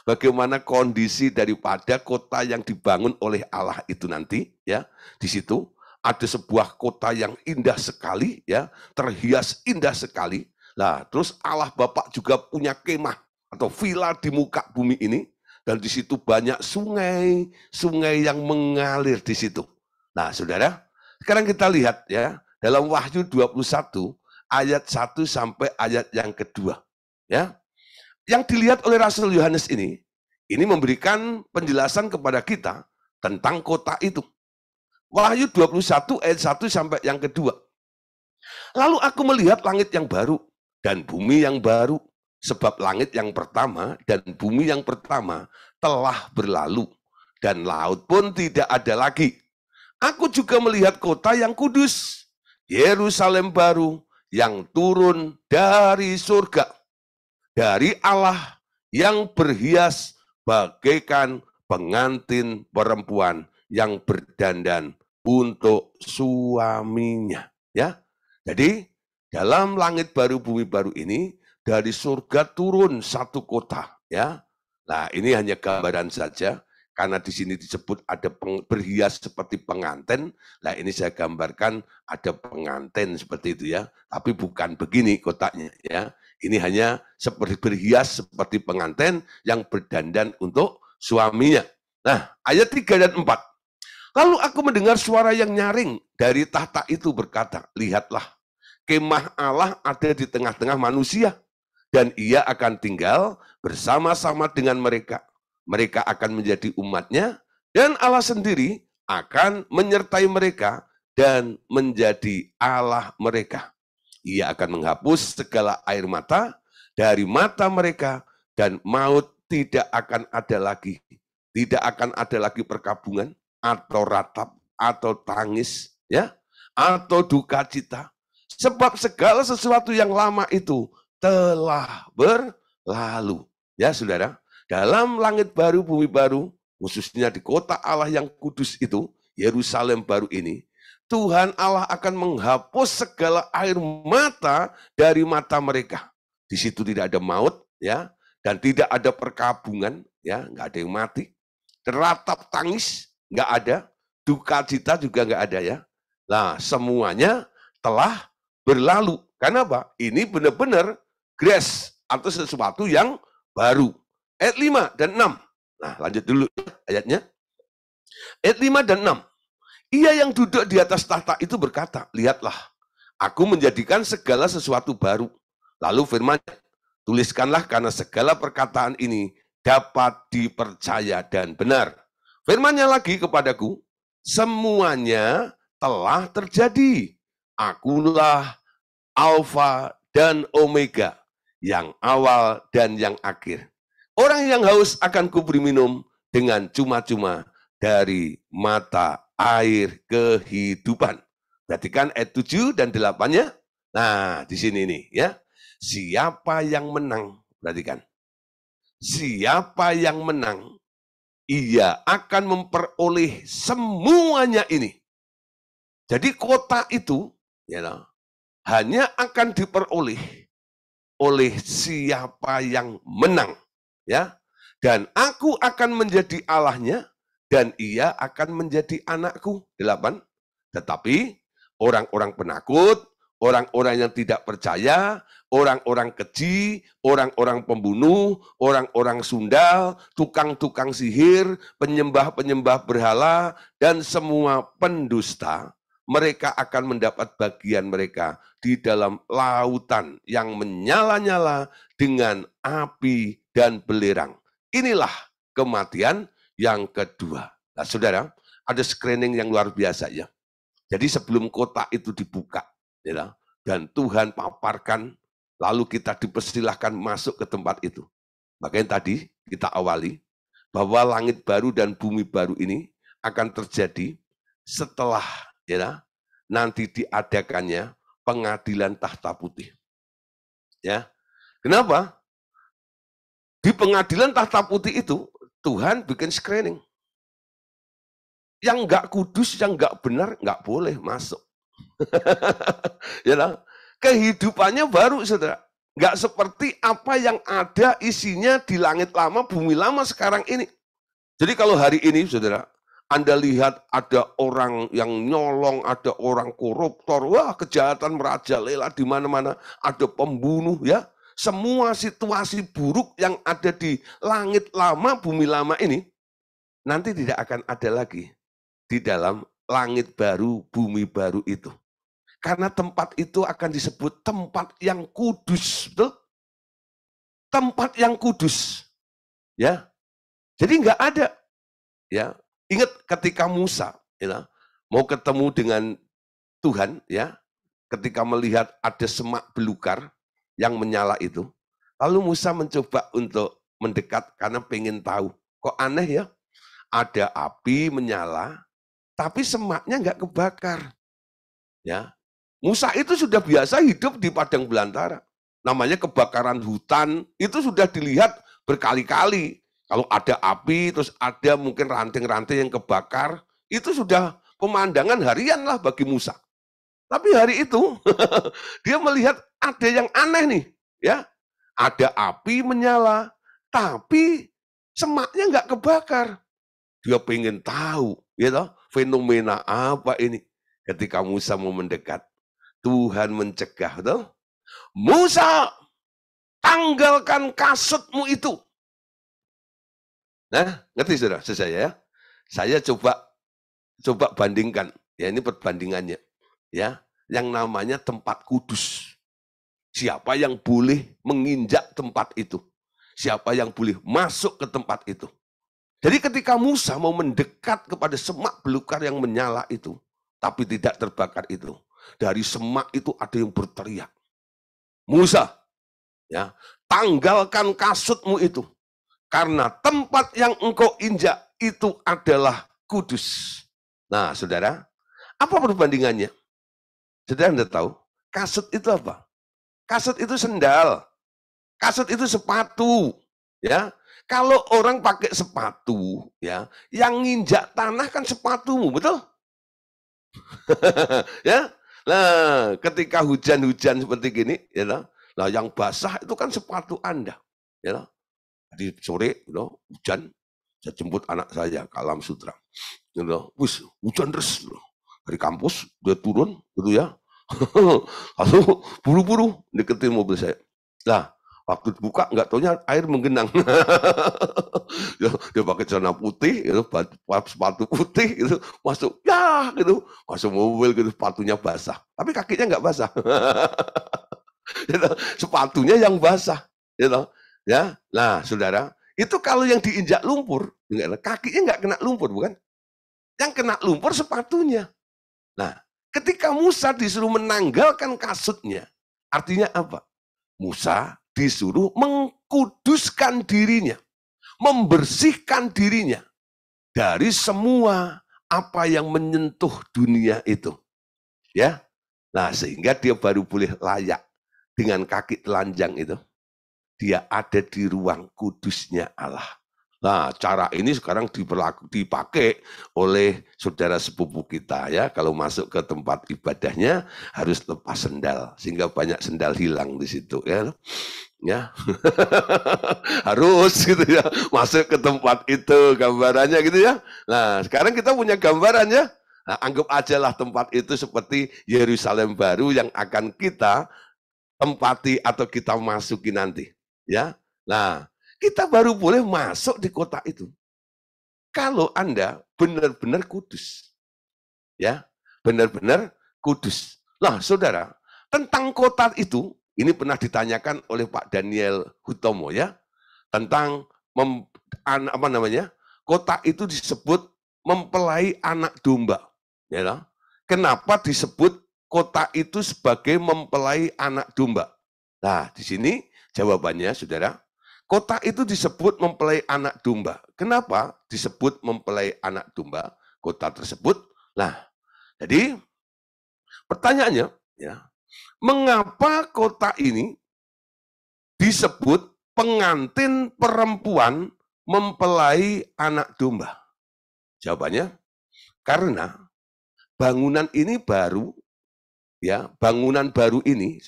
bagaimana kondisi daripada kota yang dibangun oleh Allah itu nanti ya. Di situ ada sebuah kota yang indah sekali ya, terhias indah sekali. Nah, terus Allah Bapa juga punya kemah atau villa di muka bumi ini, dan di situ banyak sungai yang mengalir di situ. Nah, saudara, sekarang kita lihat ya dalam Wahyu 21 ayat 1 sampai ayat yang kedua ya. Yang dilihat oleh Rasul Yohanes ini memberikan penjelasan kepada kita tentang kota itu. Wahyu 21 ayat 1 sampai yang kedua. Lalu aku melihat langit yang baru dan bumi yang baru, sebab langit yang pertama dan bumi yang pertama telah berlalu, dan laut pun tidak ada lagi. Aku juga melihat kota yang kudus, Yerusalem baru, yang turun dari surga, dari Allah, yang berhias bagaikan pengantin perempuan yang berdandan untuk suaminya. Ya, jadi dalam langit baru bumi baru ini dari surga turun satu kota. Ya, nah ini hanya gambaran saja. Karena di sini disebut ada berhias seperti pengantin, nah ini saya gambarkan ada pengantin seperti itu ya, tapi bukan begini kotaknya ya. Ini hanya seperti berhias seperti pengantin yang berdandan untuk suaminya. Nah, ayat 3 dan 4. Lalu aku mendengar suara yang nyaring dari tahta itu berkata, lihatlah, kemah Allah ada di tengah-tengah manusia, dan ia akan tinggal bersama-sama dengan mereka. Mereka akan menjadi umatnya, dan Allah sendiri akan menyertai mereka dan menjadi Allah mereka. Ia akan menghapus segala air mata dari mata mereka, dan maut tidak akan ada lagi. Tidak akan ada lagi perkabungan, atau ratap, atau tangis, ya, atau duka cita. Sebab segala sesuatu yang lama itu telah berlalu. Ya saudara, dalam langit baru, bumi baru, khususnya di kota Allah yang kudus itu, Yerusalem baru ini, Tuhan Allah akan menghapus segala air mata dari mata mereka. Di situ tidak ada maut, ya, dan tidak ada perkabungan, ya, nggak ada yang mati. Ratap tangis nggak ada, duka cita juga nggak ada ya. Nah, semuanya telah berlalu. Karena apa? Ini benar-benar grace atau sesuatu yang baru. Ayat 5 dan 6. Nah, lanjut dulu ayatnya. Ayat 5 dan 6. Ia yang duduk di atas tahta itu berkata, lihatlah, aku menjadikan segala sesuatu baru. Lalu firman-Nya, tuliskanlah karena segala perkataan ini dapat dipercaya dan benar. Firman-Nya lagi kepadaku, semuanya telah terjadi. Akulah Alfa dan Omega, yang awal dan yang akhir. Orang yang haus akan kuberi minum dengan cuma-cuma dari mata air kehidupan. Perhatikan ayat 7 dan 8-nya. Nah, di sini nih ya. Siapa yang menang? Perhatikan. Siapa yang menang, ia akan memperoleh semuanya ini. Jadi kota itu ya, hanya akan diperoleh oleh siapa yang menang. Ya, dan aku akan menjadi Allahnya, dan ia akan menjadi anakku. 8. Tetapi orang-orang penakut, orang-orang yang tidak percaya, orang-orang keji, orang-orang pembunuh, orang-orang sundal, tukang-tukang sihir, penyembah-penyembah berhala, dan semua pendusta, mereka akan mendapat bagian mereka di dalam lautan yang menyala-nyala dengan api dan belerang. Inilah kematian yang kedua. Nah, saudara, ada screening yang luar biasa ya. Jadi sebelum kota itu dibuka, ya, dan Tuhan paparkan, lalu kita dipersilahkan masuk ke tempat itu. Makanya tadi kita awali bahwa langit baru dan bumi baru ini akan terjadi setelah ya, nanti diadakannya pengadilan tahta putih. Ya, kenapa? Di pengadilan tahta putih itu Tuhan bikin screening. Yang nggak kudus, yang nggak benar, nggak boleh masuk. Ya, kehidupannya baru, saudara. Nggak seperti apa yang ada isinya di langit lama, bumi lama sekarang ini. Jadi kalau hari ini, saudara, Anda lihat ada orang yang nyolong, ada orang koruptor, wah kejahatan merajalela di mana-mana, ada pembunuh ya. Semua situasi buruk yang ada di langit lama, bumi lama ini, nanti tidak akan ada lagi di dalam langit baru, bumi baru itu. Karena tempat itu akan disebut tempat yang kudus, betul? Tempat yang kudus, ya. Jadi nggak ada, ya. Ingat ketika Musa, ya, mau ketemu dengan Tuhan, ya, ketika melihat ada semak belukar yang menyala itu, lalu Musa mencoba untuk mendekat karena pengen tahu. Kok aneh ya? Ada api menyala, tapi semaknya nggak kebakar. Ya, Musa itu sudah biasa hidup di padang belantara. Namanya kebakaran hutan, itu sudah dilihat berkali-kali. Kalau ada api, terus ada mungkin ranting-ranting yang kebakar, itu sudah pemandangan harian lah bagi Musa. Tapi hari itu, dia melihat ada yang aneh nih. Ya, ada api menyala, tapi semaknya nggak kebakar. Dia pengen tahu, gitu, fenomena apa ini. Ketika Musa mau mendekat, Tuhan mencegah, tuh. Musa, tanggalkan kasutmu itu. Nah, ngerti saudara? Saya ya. Saya coba bandingkan. Ya, ini perbandingannya. Ya, yang namanya tempat kudus. Siapa yang boleh menginjak tempat itu? Siapa yang boleh masuk ke tempat itu? Jadi ketika Musa mau mendekat kepada semak belukar yang menyala itu, tapi tidak terbakar itu, dari semak itu ada yang berteriak, Musa, ya, tanggalkan kasutmu itu, karena tempat yang engkau injak itu adalah kudus. Nah, saudara, apa perbandingannya? Saudara Anda tahu, kasut itu apa? Kasut itu sendal, kasut itu sepatu, ya. Kalau orang pakai sepatu, ya, yang nginjak tanah kan sepatumu, betul? Ya. Nah, ketika hujan-hujan seperti gini, ya, nah yang basah itu kan sepatu Anda, ya. Di sore, hujan, saya jemput anak saya ke Alam Sutra, wis hujan deras, dari kampus dia turun, gitu ya, lalu buru-buru deketin mobil saya. Lah, waktu dibuka nggak taunya air menggenang. Dia pakai celana putih, gitu, sepatu putih, gitu, masuk, ya, gitu, masuk mobil, gitu, sepatunya basah, tapi kakinya nggak basah. Gitu, sepatunya yang basah, gitu, ya. Nah, saudara, itu kalau yang diinjak lumpur, kakinya nggak kena lumpur, bukan? Yang kena lumpur sepatunya. Nah, ketika Musa disuruh menanggalkan kasutnya, artinya apa? Musa disuruh mengkuduskan dirinya, membersihkan dirinya dari semua apa yang menyentuh dunia itu. Ya. Nah, sehingga dia baru boleh layak dengan kaki telanjang itu. Dia ada di ruang kudusnya Allah. Nah, cara ini sekarang dipakai oleh saudara sepupu kita ya. Kalau masuk ke tempat ibadahnya harus lepas sendal sehingga banyak sendal hilang di situ ya. Ya. Harus gitu ya. Masuk ke tempat itu gambarannya gitu ya. Nah, sekarang kita punya gambaran ya. Nah, anggap aja lah tempat itu seperti Yerusalem baru yang akan kita tempati atau kita masuki nanti. Ya. Nah, kita baru boleh masuk di kota itu kalau Anda benar-benar kudus. Ya, benar-benar kudus. Nah, saudara, tentang kota itu, ini pernah ditanyakan oleh Pak Daniel Hutomo ya, tentang apa namanya? Kota itu disebut mempelai anak domba. Ya, kenapa disebut kota itu sebagai mempelai anak domba? Nah, di sini jawabannya, saudara. Kota itu disebut mempelai anak domba. Kenapa disebut mempelai anak domba? Kota tersebut. Nah, jadi pertanyaannya, ya, mengapa kota ini disebut pengantin perempuan mempelai anak domba? Jawabannya, karena bangunan ini baru, ya, bangunan baru ini,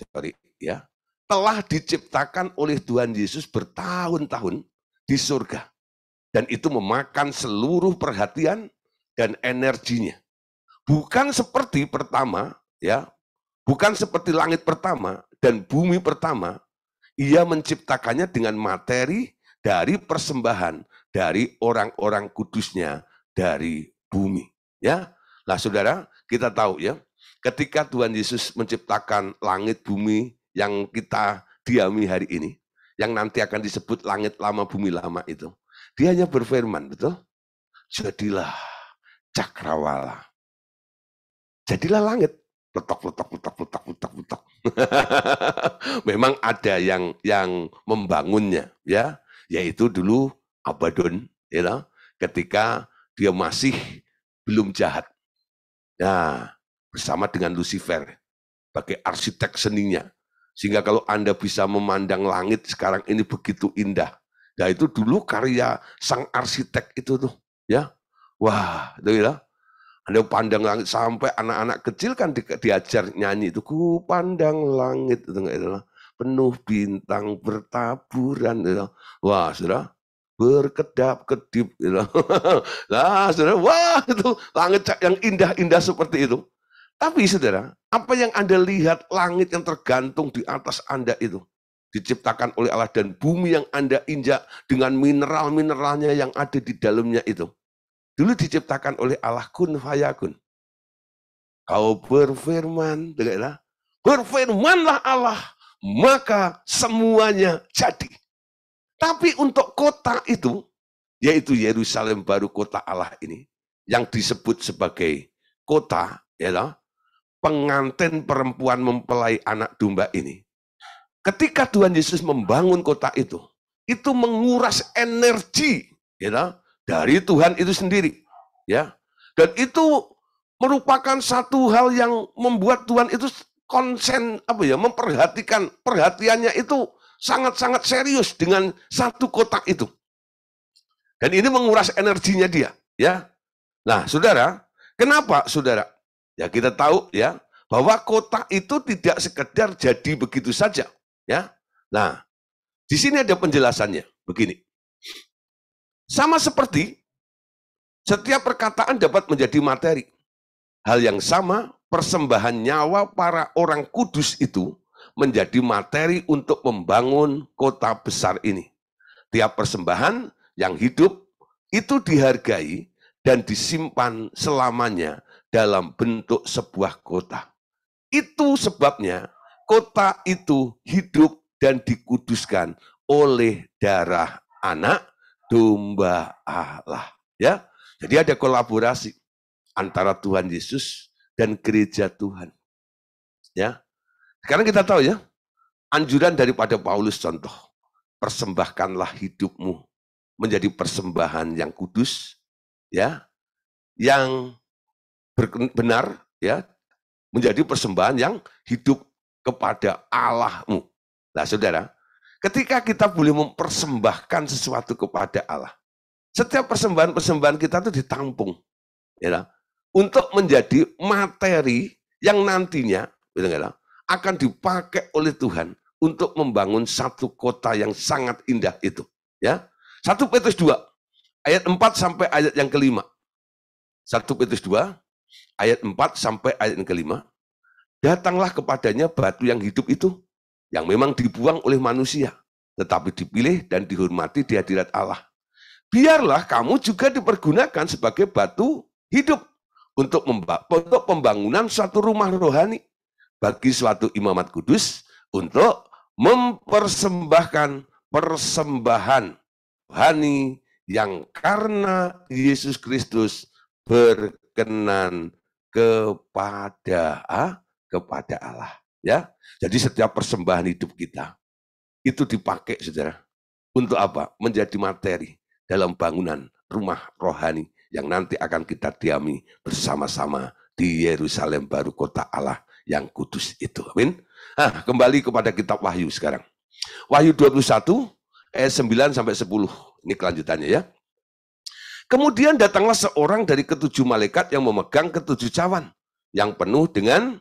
ya, telah diciptakan oleh Tuhan Yesus bertahun-tahun di surga. Dan itu memakan seluruh perhatian dan energinya. Bukan seperti pertama, ya, bukan seperti langit pertama dan bumi pertama, ia menciptakannya dengan materi dari persembahan dari orang-orang kudusnya dari bumi. Ya, lah saudara, kita tahu ya, ketika Tuhan Yesus menciptakan langit bumi yang kita diami hari ini, yang nanti akan disebut langit lama bumi lama itu, dia hanya berfirman, betul? Jadilah cakrawala. Jadilah langit. Letok, letok, letok, letok, letok, letok. Memang ada yang membangunnya, ya, yaitu dulu Abaddon, ya, ketika dia masih belum jahat, Nah, bersama dengan Lucifer sebagai arsitek seninya. Sehingga kalau Anda bisa memandang langit sekarang ini begitu indah. Nah, itu dulu karya sang arsitek itu tuh, ya. Wah, itu ya. Anda pandang langit sampai anak-anak kecil kan diajar nyanyi itu, ku pandang langit itu, penuh bintang bertaburan itu. Wah, sudah berkedap-kedip gitu. Nah, saudara, wah itu langit yang indah-indah seperti itu. Tapi saudara, apa yang Anda lihat langit yang tergantung di atas Anda itu diciptakan oleh Allah dan bumi yang Anda injak dengan mineral-mineralnya yang ada di dalamnya itu. Dulu diciptakan oleh Allah kun fayakun. Kau berfirman, berfirmanlah Allah, maka semuanya jadi. Tapi untuk kota itu, yaitu Yerusalem baru kota Allah ini, yang disebut sebagai kota, ya, pengantin perempuan mempelai anak domba ini. Ketika Tuhan Yesus membangun kota itu menguras energi, ya, dari Tuhan itu sendiri, ya. Dan itu merupakan satu hal yang membuat Tuhan itu konsen memperhatikan, perhatiannya itu sangat-sangat serius dengan satu kota itu. Dan ini menguras energinya dia, ya. Nah, saudara, kenapa saudara? Ya kita tahu ya bahwa kota itu tidak sekedar jadi begitu saja, ya. Nah, di sini ada penjelasannya, begini. Sama seperti setiap perkataan dapat menjadi materi. Hal yang sama, persembahan nyawa para orang kudus itu menjadi materi untuk membangun kota besar ini. Tiap persembahan yang hidup itu dihargai dan disimpan selamanya dalam bentuk sebuah kota. Itu sebabnya kota itu hidup dan dikuduskan oleh darah anak domba Allah. Ya, jadi ada kolaborasi antara Tuhan Yesus dan gereja Tuhan. Ya, sekarang kita tahu ya, anjuran daripada Paulus contoh, persembahkanlah hidupmu menjadi persembahan yang kudus, ya, yang benar, ya, menjadi persembahan yang hidup kepada Allahmu. Nah, saudara, ketika kita boleh mempersembahkan sesuatu kepada Allah, setiap persembahan-persembahan kita itu ditampung, ya, untuk menjadi materi yang nantinya akan dipakai oleh Tuhan untuk membangun satu kota yang sangat indah itu. Ya, 1 Petrus 2 ayat 4 sampai ayat yang kelima. 1 Petrus 2 ayat 4 sampai ayat yang kelima. Datanglah kepadanya batu yang hidup itu, yang memang dibuang oleh manusia, tetapi dipilih dan dihormati di hadirat Allah. Biarlah kamu juga dipergunakan sebagai batu hidup untuk pembangunan suatu rumah rohani bagi suatu imamat kudus untuk mempersembahkan persembahan rohani yang karena Yesus Kristus berkenan kepada Allah. Ya, jadi setiap persembahan hidup kita itu dipakai, saudara, untuk apa? Menjadi materi dalam bangunan rumah rohani yang nanti akan kita diami bersama-sama di Yerusalem baru kota Allah yang kudus itu. Amin. Nah, kembali kepada kitab Wahyu sekarang. Wahyu 21 ayat 9 sampai 10. Ini kelanjutannya ya. Kemudian datanglah seorang dari ketujuh malaikat yang memegang ketujuh cawan yang penuh dengan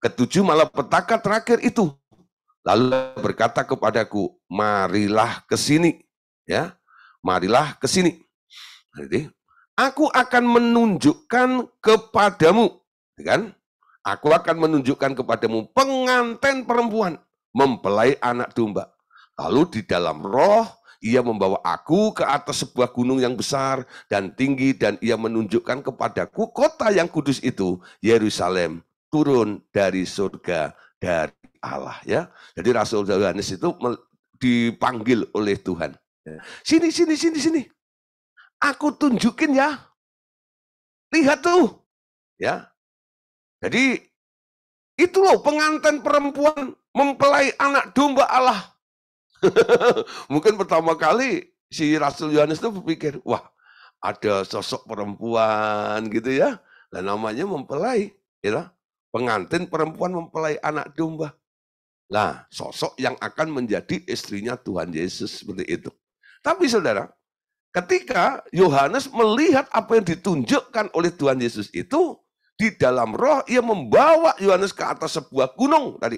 ketujuh malapetaka terakhir itu. Lalu berkata kepadaku, marilah ke sini, ya, marilah ke sini. Jadi, aku akan menunjukkan kepadamu, kan? Aku akan menunjukkan kepadamu pengantin perempuan mempelai anak domba. Lalu di dalam roh ia membawa aku ke atas sebuah gunung yang besar dan tinggi dan ia menunjukkan kepadaku kota yang kudus itu, Yerusalem, turun dari surga dari Allah, ya. Jadi Rasul Yohanes itu dipanggil oleh Tuhan. Sini, sini, sini, sini. Aku tunjukin ya. Lihat tuh. Ya. Jadi itu loh pengantin perempuan mempelai anak domba Allah. Mungkin pertama kali si Rasul Yohanes itu berpikir, wah ada sosok perempuan gitu ya. Nah, namanya mempelai, ya, pengantin perempuan mempelai anak domba. Nah, sosok yang akan menjadi istrinya Tuhan Yesus seperti itu. Tapi saudara, ketika Yohanes melihat apa yang ditunjukkan oleh Tuhan Yesus itu, di dalam roh ia membawa Yohanes ke atas sebuah gunung tadi,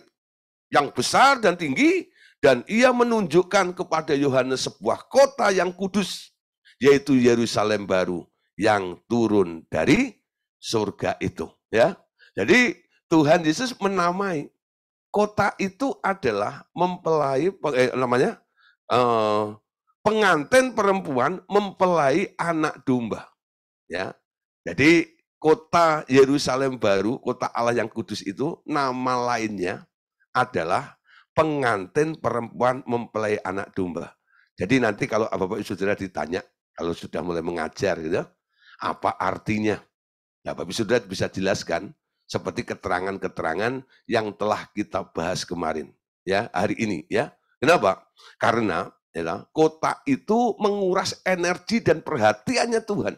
yang besar dan tinggi, dan ia menunjukkan kepada Yohanes sebuah kota yang kudus, yaitu Yerusalem baru, yang turun dari surga itu. Ya, jadi Tuhan Yesus menamai kota itu adalah mempelai, namanya pengantin perempuan mempelai anak domba. Ya, jadi kota Yerusalem baru, kota Allah yang kudus itu, nama lainnya adalah pengantin perempuan mempelai anak domba. Jadi nanti kalau Bapak Ibu Saudara ditanya, kalau sudah mulai mengajar gitu, apa artinya? Nah, Bapak Ibu Saudara bisa jelaskan seperti keterangan-keterangan yang telah kita bahas kemarin, ya, hari ini, ya. Kenapa? Karena ya, kota itu menguras energi dan perhatiannya Tuhan.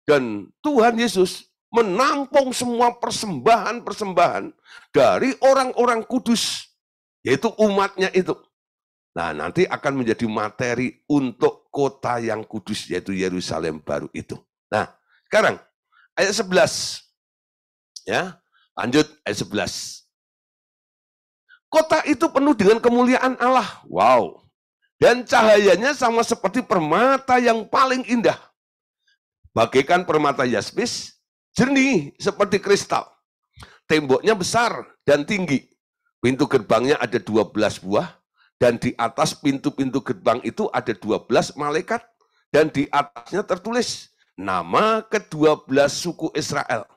Dan Tuhan Yesus menampung semua persembahan-persembahan dari orang-orang kudus, yaitu umatnya itu. Nah, nanti akan menjadi materi untuk kota yang kudus, yaitu Yerusalem baru itu. Nah, sekarang ayat 11. Ya, lanjut ayat 11. Kota itu penuh dengan kemuliaan Allah. Wow. Dan cahayanya sama seperti permata yang paling indah. Bagaikan permata yaspis, jernih seperti kristal. Temboknya besar dan tinggi. Pintu gerbangnya ada 12 buah. Dan di atas pintu-pintu gerbang itu ada 12 malaikat. Dan di atasnya tertulis nama ke-12 suku Israel.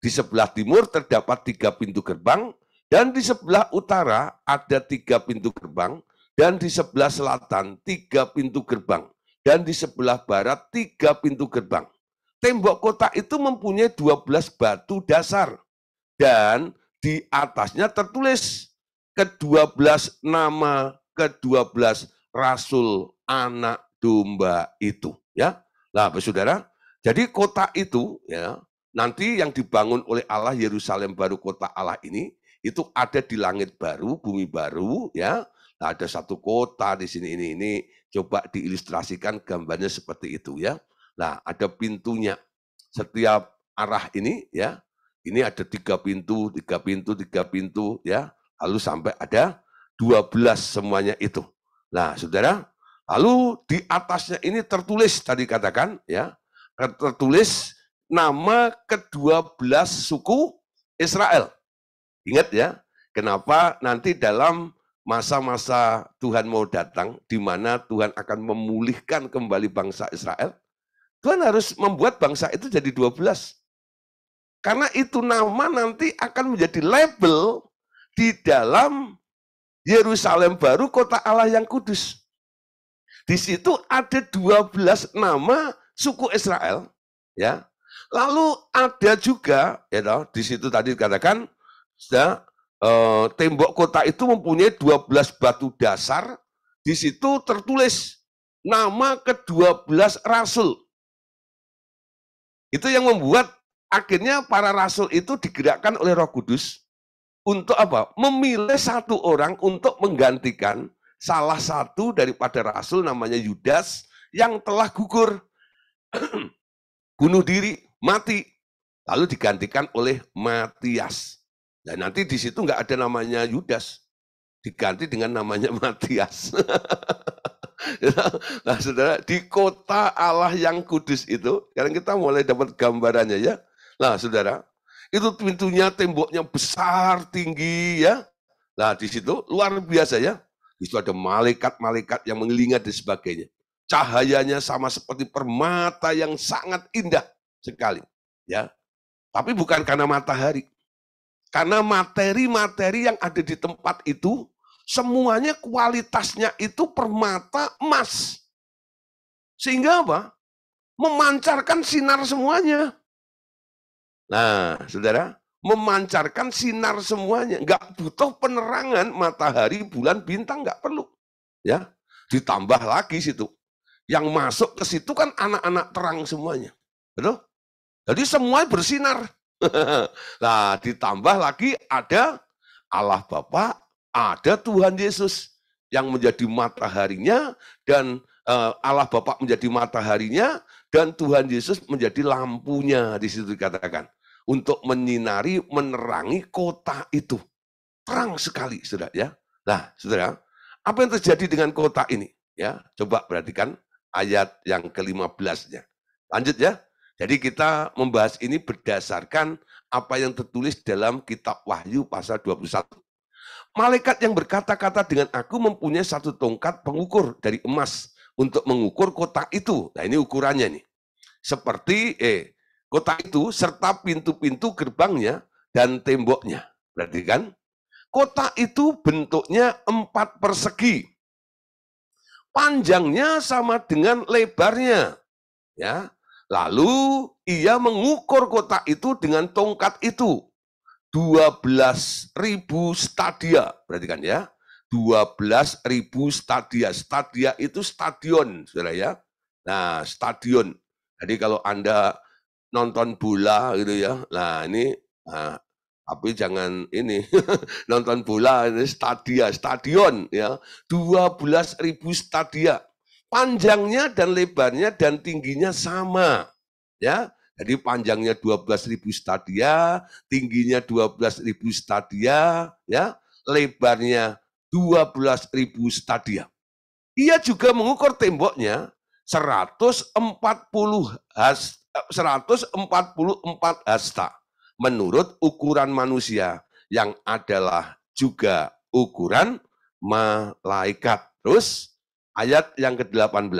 Di sebelah timur terdapat 3 pintu gerbang, dan di sebelah utara ada 3 pintu gerbang, dan di sebelah selatan 3 pintu gerbang, dan di sebelah barat 3 pintu gerbang. Tembok kota itu mempunyai 12 batu dasar, dan di atasnya tertulis ke-12 nama ke-12 rasul anak domba itu. Ya, nah, saudara, jadi kota itu, ya, nanti yang dibangun oleh Allah, Yerusalem baru, kota Allah ini, itu ada di langit baru, bumi baru, ya. Nah, ada satu kota di sini, ini coba diilustrasikan gambarnya seperti itu, ya. Nah, ada pintunya setiap arah ini, ya. Ini ada 3 pintu, 3 pintu, 3 pintu, ya. Lalu sampai ada 12 semuanya itu. Nah, saudara, lalu di atasnya ini tertulis tadi katakan, ya, tertulis nama ke-12 suku Israel. Ingat ya, kenapa nanti dalam masa-masa Tuhan mau datang, di mana Tuhan akan memulihkan kembali bangsa Israel, Tuhan harus membuat bangsa itu jadi 12. Karena itu nama nanti akan menjadi label di dalam Yerusalem baru, kota Allah yang kudus. Di situ ada 12 nama suku Israel, ya. Lalu ada juga, ya, di situ tadi dikatakan, ya, tembok kota itu mempunyai 12 batu dasar. Di situ tertulis nama ke-12 rasul. Itu yang membuat akhirnya para rasul itu digerakkan oleh Roh Kudus untuk apa? Memilih satu orang untuk menggantikan salah satu daripada rasul namanya Yudas yang telah gugur, bunuh diri, mati, lalu digantikan oleh Matias. Dan nanti di situ nggak ada namanya Yudas, diganti dengan namanya Matias. Nah, saudara, di kota Allah yang kudus itu, sekarang kita mulai dapat gambarannya, ya. Nah, saudara, itu pintunya, temboknya besar, tinggi, ya. Nah, di situ luar biasa, ya. Di situ ada malaikat-malaikat yang mengelilingi dan sebagainya. Cahayanya sama seperti permata yang sangat indah sekali, ya. Tapi bukan karena matahari. Karena materi-materi yang ada di tempat itu, semuanya kualitasnya itu permata emas. Sehingga apa? Memancarkan sinar semuanya. Nah, saudara, memancarkan sinar semuanya. Nggak butuh penerangan matahari, bulan, bintang, nggak perlu. Ya, ditambah lagi situ. Yang masuk ke situ kan anak-anak terang semuanya. Betul? Jadi semuanya bersinar. Nah, ditambah lagi ada Allah Bapa, ada Tuhan Yesus yang menjadi mataharinya, dan Allah Bapa menjadi mataharinya, dan Tuhan Yesus menjadi lampunya. Di situ dikatakan untuk menyinari, menerangi kota itu. Terang sekali, saudara ya. Nah, saudara, apa yang terjadi dengan kota ini? Ya, coba perhatikan ayat yang ke-15-nya. Lanjut ya. Jadi kita membahas ini berdasarkan apa yang tertulis dalam kitab Wahyu pasal 21. Malaikat yang berkata-kata dengan aku mempunyai satu tongkat pengukur dari emas untuk mengukur kota itu. Nah, ini ukurannya nih. Seperti kota itu serta pintu-pintu gerbangnya dan temboknya. Berarti kan? Kota itu bentuknya 4 persegi. Panjangnya sama dengan lebarnya. Ya. Lalu ia mengukur kota itu dengan tongkat itu. 12.000 stadia. Perhatikan ya. 12.000 stadia. Stadia itu stadion, saudara ya. Nah, stadion. Jadi kalau Anda nonton bola gitu ya. Nah, ini tapi jangan ini nonton bola ini stadion ya. 12.000 stadia. Panjangnya dan lebarnya dan tingginya sama. Ya. Jadi panjangnya 12.000 stadia, tingginya 12.000 stadia, ya. Lebarnya 12.000 stadia. Ia juga mengukur temboknya 144 hasta menurut ukuran manusia yang adalah juga ukuran malaikat. Terus ayat yang ke-18.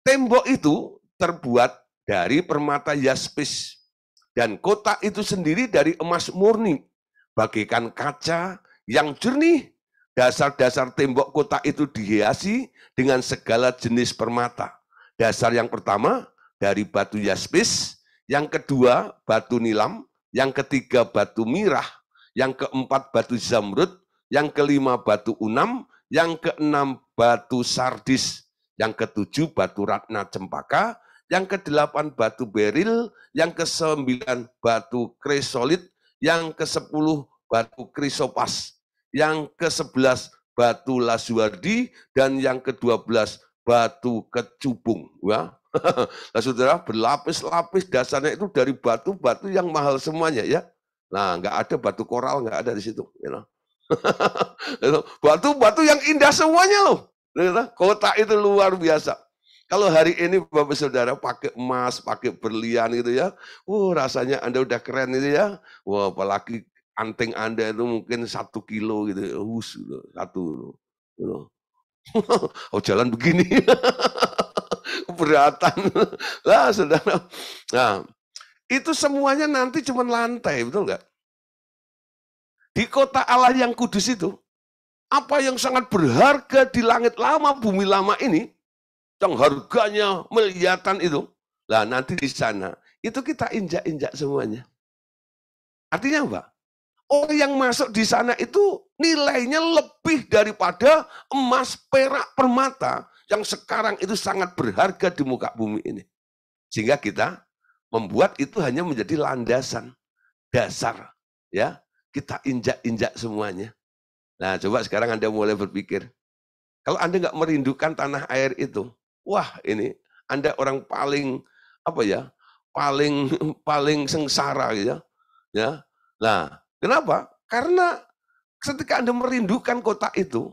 Tembok itu terbuat dari permata yaspis dan kota itu sendiri dari emas murni, bagaikan kaca yang jernih. Dasar-dasar tembok kota itu dihiasi dengan segala jenis permata. Dasar yang pertama dari batu yaspis, yang kedua batu nilam, yang ketiga batu mirah, yang keempat batu zamrud, yang kelima batu unam, yang keenam batu sardis, yang ketujuh batu ratna cempaka, yang kedelapan batu beril, yang kesembilan batu krisolit, yang kesepuluh batu krisopas, yang ke-11 batu laswardi, dan yang ke-12 batu kecubung. Ya. Nah, saudara, berlapis-lapis dasarnya itu dari batu-batu yang mahal semuanya ya. Nah, nggak ada batu koral, nggak ada di situ. Batu-batu yang indah semuanya loh. Kota itu luar biasa. Kalau hari ini Bapak Saudara pakai emas, pakai berlian gitu ya, rasanya Anda udah keren gitu ya. Wah, apalagi anting Anda itu mungkin 1 kilo gitu, gitu, satu. Gitu. Oh jalan begini, keberatan. Lah saudara, nah itu semuanya nanti cuma lantai, betul nggak? Di kota Allah yang kudus itu, apa yang sangat berharga di langit lama, bumi lama ini, yang harganya miliaran itu, lah nanti di sana, itu kita injak-injak semuanya. Artinya apa? Orang yang masuk di sana itu nilainya lebih daripada emas, perak, permata yang sekarang itu sangat berharga di muka bumi ini. Sehingga kita membuat itu hanya menjadi landasan, dasar. Ya, kita injak-injak semuanya. Nah, coba sekarang Anda mulai berpikir, kalau Anda nggak merindukan tanah air itu, wah ini Anda orang paling apa ya, paling sengsara gitu ya. Nah, kenapa? Karena ketika Anda merindukan kota itu,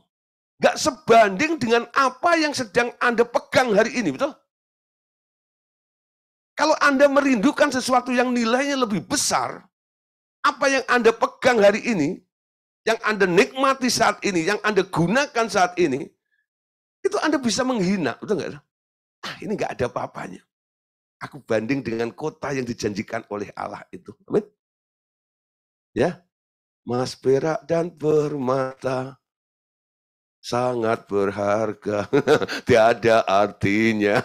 nggak sebanding dengan apa yang sedang Anda pegang hari ini, betul? Kalau Anda merindukan sesuatu yang nilainya lebih besar, apa yang Anda pegang hari ini, yang Anda nikmati saat ini, yang Anda gunakan saat ini, itu Anda bisa menghina, betul nggak? Ini nggak ada apa-apanya. Aku banding dengan kota yang dijanjikan oleh Allah itu. Amin. Ya, emas, perak, dan permata sangat berharga, tiada artinya.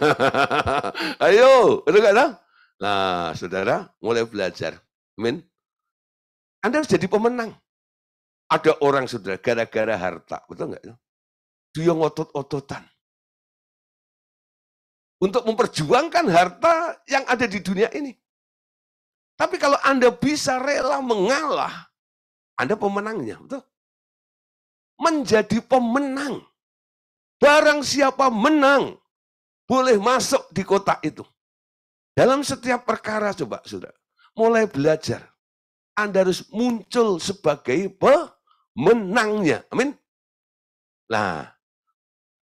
Ayo, udah gak tahu? Nah, saudara, mulai belajar. Amin. Anda harus jadi pemenang. Ada orang, saudara, gara-gara harta, betul nggak? Dia ngotot-ototan untuk memperjuangkan harta yang ada di dunia ini. Tapi kalau Anda bisa rela mengalah, Anda pemenangnya. Betul? Menjadi pemenang. Barang siapa menang, boleh masuk di kota itu. Dalam setiap perkara coba, saudara. Mulai belajar. Anda harus muncul sebagai pemenangnya. Amin. Nah,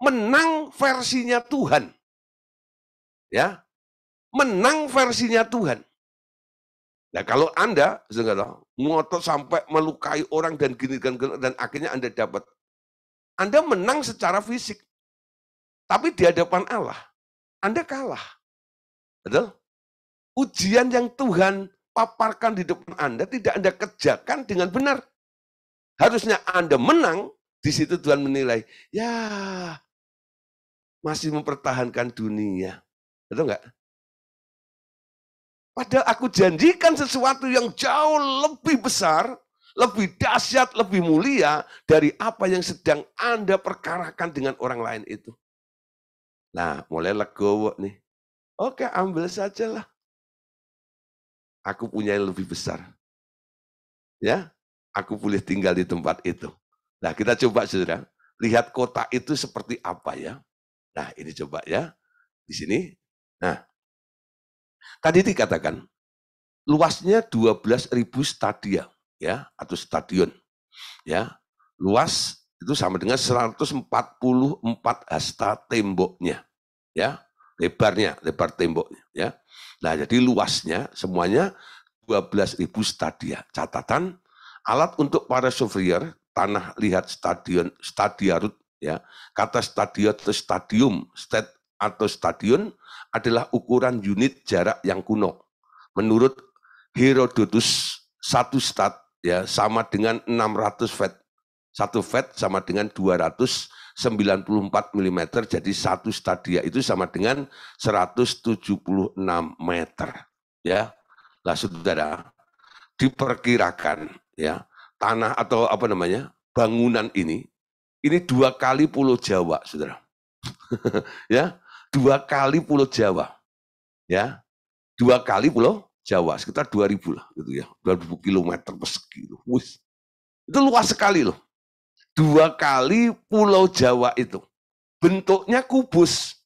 menang versinya Tuhan. Ya, menang versinya Tuhan. Nah, kalau Anda ngotot sampai melukai orang dan gini dan akhirnya Anda dapat, Anda menang secara fisik. Tapi di hadapan Allah, Anda kalah. Betul? Ujian yang Tuhan paparkan di depan Anda tidak Anda kerjakan dengan benar. Harusnya Anda menang, di situ Tuhan menilai, ya masih mempertahankan dunia. Betul nggak? Padahal aku janjikan sesuatu yang jauh lebih besar, lebih dahsyat, lebih mulia dari apa yang sedang Anda perkarakan dengan orang lain itu. Nah, mulai legowo nih. Oke, ambil sajalah. Aku punya yang lebih besar. Ya, aku boleh tinggal di tempat itu. Nah, kita coba saudara, lihat kota itu seperti apa ya. Nah, ini coba ya. Di sini. Nah, tadi dikatakan luasnya 12.000 stadia ya, atau stadion. Ya. Luas itu sama dengan 144 hasta temboknya. Ya, lebar temboknya ya. Nah, jadi luasnya semuanya 12.000 stadia. Catatan, alat untuk para surveyor, tanah lihat stadiarut ya. Kata stadio atau stadium, atau stadion adalah ukuran unit jarak yang kuno. Menurut Herodotus, satu stat ya sama dengan 600 feet. 1 feet sama dengan 294 mm, jadi 1 stadia itu sama dengan 176 meter. Ya, nah saudara, diperkirakan ya tanah atau apa namanya bangunan ini 2 kali Pulau Jawa, saudara. Ya, 2 kali Pulau Jawa. Ya, 2 kali Pulau Jawa, sekitar 2.000 lah, gitu ya, 2.000 kilometer persegi itu. Itu luas sekali loh. 2 kali Pulau Jawa itu. Bentuknya kubus.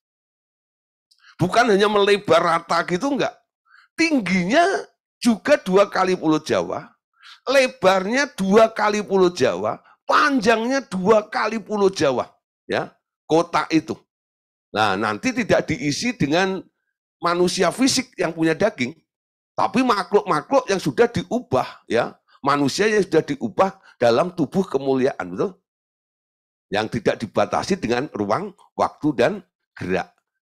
Bukan hanya melebar rata gitu, enggak. Tingginya juga 2 kali Pulau Jawa. Lebarnya 2 kali Pulau Jawa. Panjangnya 2 kali Pulau Jawa. Ya, kota itu. Nah, nanti tidak diisi dengan manusia fisik yang punya daging. Tapi makhluk-makhluk yang sudah diubah. Ya, manusia yang sudah diubah dalam tubuh kemuliaan. Betul? Yang tidak dibatasi dengan ruang, waktu, dan gerak.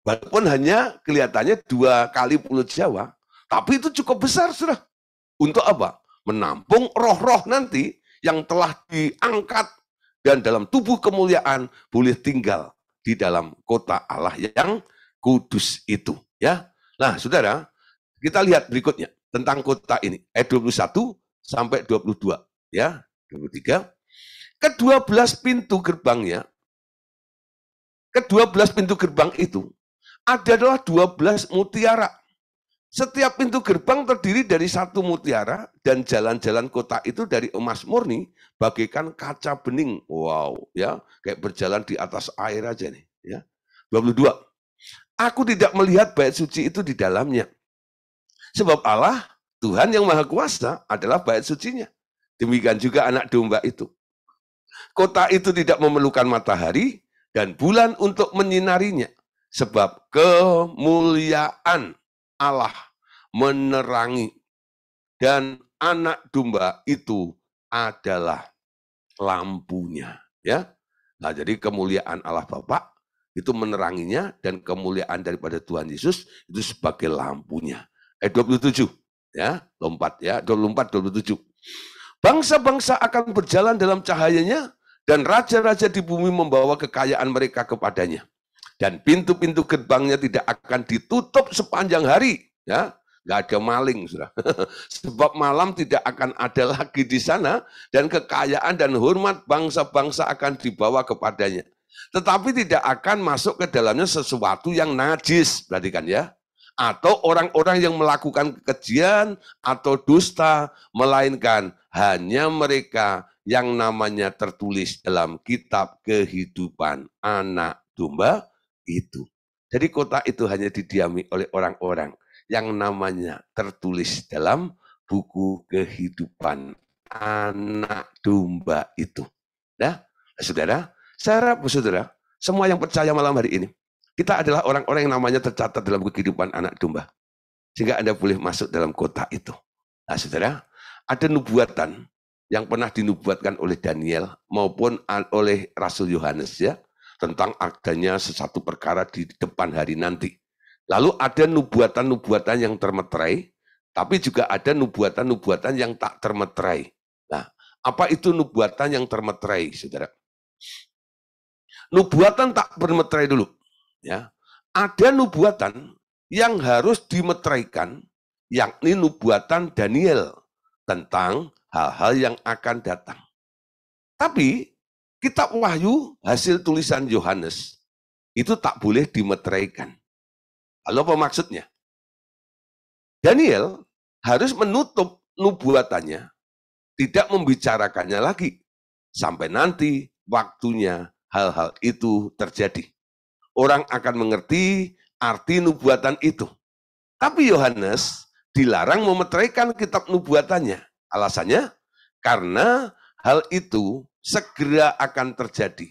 Walaupun hanya kelihatannya 2 kali Pulau Jawa, tapi itu cukup besar, sudah. Untuk apa? Menampung roh-roh nanti yang telah diangkat dan dalam tubuh kemuliaan boleh tinggal di dalam kota Allah yang kudus itu. Ya, nah saudara, kita lihat berikutnya tentang kota ini. Ayat 21 sampai 22. Ya, 23. Ke-12 pintu gerbangnya, ke-12 pintu gerbang itu adalah 12 mutiara. Setiap pintu gerbang terdiri dari 1 mutiara dan jalan-jalan kota itu dari emas murni bagaikan kaca bening. Wow, ya, kayak berjalan di atas air aja nih, ya. 22. Aku tidak melihat bait suci itu di dalamnya. Sebab Allah, Tuhan yang Maha Kuasa adalah bait sucinya. Demikian juga anak domba itu. Kota itu tidak memerlukan matahari dan bulan untuk menyinarinya. Sebab kemuliaan Allah menerangi. Dan anak domba itu adalah lampunya. Ya. Nah, jadi kemuliaan Allah Bapa itu meneranginya dan kemuliaan daripada Tuhan Yesus itu sebagai lampunya. 27. Ya, lompat ya, 24, 27. Bangsa-bangsa akan berjalan dalam cahayanya dan raja-raja di bumi membawa kekayaan mereka kepadanya. Dan pintu-pintu gerbangnya tidak akan ditutup sepanjang hari. Ya, nggak ada maling, sudah. Sebab malam tidak akan ada lagi di sana dan kekayaan dan hormat bangsa-bangsa akan dibawa kepadanya. Tetapi tidak akan masuk ke dalamnya sesuatu yang najis. Perhatikan ya. atau orang-orang yang melakukan kekejian atau dusta, melainkan hanya mereka yang namanya tertulis dalam kitab kehidupan anak domba itu. Jadi kota itu hanya didiami oleh orang-orang yang namanya tertulis dalam buku kehidupan anak domba itu. Ya, saudara, saya harap saudara, semua yang percaya malam hari ini, kita adalah orang-orang yang namanya tercatat dalam kehidupan anak domba. Sehingga Anda boleh masuk dalam kota itu. Nah saudara, ada nubuatan yang pernah dinubuatkan oleh Daniel maupun oleh Rasul Yohanes ya, tentang adanya sesuatu perkara di depan hari nanti. Lalu ada nubuatan-nubuatan yang termeterai, tapi juga ada nubuatan-nubuatan yang tak termeterai. Nah, apa itu nubuatan yang termeterai, saudara? Nubuatan tak termeterai dulu. Ya, ada nubuatan yang harus dimeteraikan, yakni nubuatan Daniel tentang hal-hal yang akan datang. Tapi kitab Wahyu hasil tulisan Yohanes itu tak boleh dimeteraikan. Lalu apa maksudnya? Daniel harus menutup nubuatannya, tidak membicarakannya lagi sampai nanti waktunya hal-hal itu terjadi. Orang akan mengerti arti nubuatan itu. Tapi Yohanes dilarang memeteraikan kitab nubuatannya. Alasannya, karena hal itu segera akan terjadi.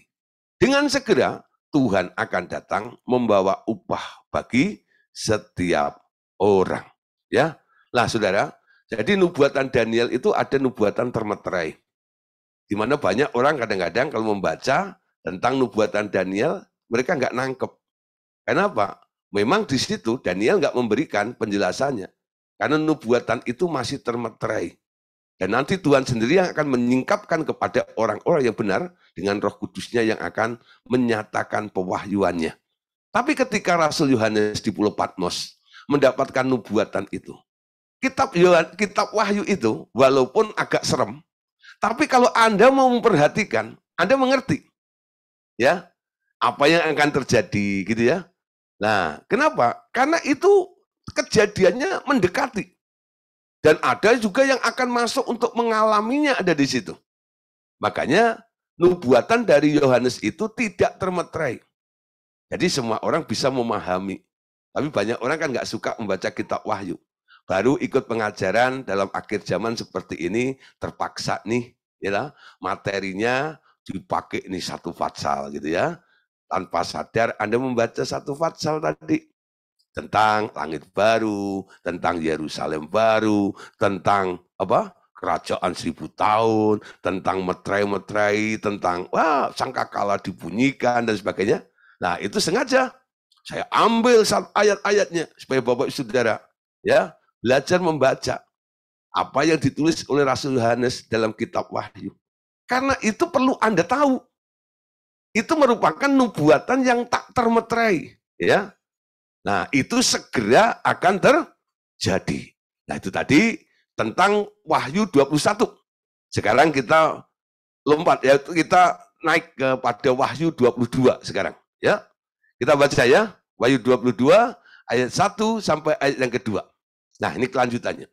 Dengan segera, Tuhan akan datang membawa upah bagi setiap orang. Ya, lah saudara, jadi nubuatan Daniel itu ada nubuatan termeterai. Di mana banyak orang kadang-kadang kalau membaca tentang nubuatan Daniel, mereka nggak nangkep. Kenapa? Memang di situ Daniel nggak memberikan penjelasannya. Karena nubuatan itu masih termeterai. Dan nanti Tuhan sendiri yang akan menyingkapkan kepada orang-orang yang benar dengan Roh Kudusnya yang akan menyatakan pewahyuannya. Tapi ketika Rasul Yohanes di Pulau Patmos mendapatkan nubuatan itu, kitab Wahyu itu walaupun agak serem, tapi kalau Anda mau memperhatikan, Anda mengerti ya apa yang akan terjadi gitu ya. Nah, kenapa? Karena itu kejadiannya mendekati. Dan ada juga yang akan masuk untuk mengalaminya ada di situ. Makanya nubuatan dari Yohanes itu tidak termeterai. Jadi semua orang bisa memahami. Tapi banyak orang kan nggak suka membaca kitab Wahyu. Baru ikut pengajaran dalam akhir zaman seperti ini, terpaksa nih, ya, materinya dipakai nih satu pasal gitu ya. Tanpa sadar Anda membaca satu pasal tadi. Tentang langit baru, tentang Yerusalem baru, tentang apa? Kerajaan 1000 tahun, tentang meterai-meterai, tentang sangkakala dibunyikan dan sebagainya. Nah, itu sengaja saya ambil ayat-ayatnya supaya Bapak Saudara ya belajar membaca apa yang ditulis oleh Rasul Yohanes dalam kitab Wahyu. Karena itu perlu Anda tahu. Itu merupakan nubuatan yang tak termeterai, ya. Nah, itu segera akan terjadi. Nah, itu tadi tentang Wahyu 21. Sekarang kita lompat, ya, kita naik kepada Wahyu 22 sekarang. Ya, kita baca ya, Wahyu 22 ayat 1 sampai ayat yang kedua. Nah, ini kelanjutannya.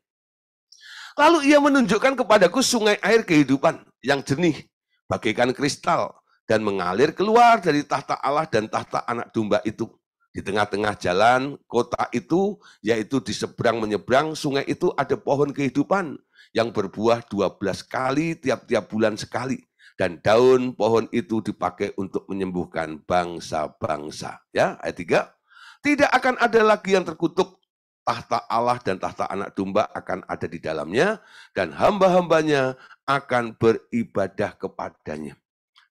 Lalu ia menunjukkan kepadaku sungai air kehidupan yang jernih, bagaikan kristal, dan mengalir keluar dari tahta Allah dan tahta anak domba itu. Di tengah-tengah jalan kota itu, yaitu di seberang menyeberang sungai itu ada pohon kehidupan yang berbuah 12 kali tiap-tiap bulan sekali. Dan daun pohon itu dipakai untuk menyembuhkan bangsa-bangsa. Ya, ayat 3. Tidak akan ada lagi yang terkutuk. Tahta Allah dan tahta anak domba akan ada di dalamnya. Dan hamba-hambanya akan beribadah kepadanya.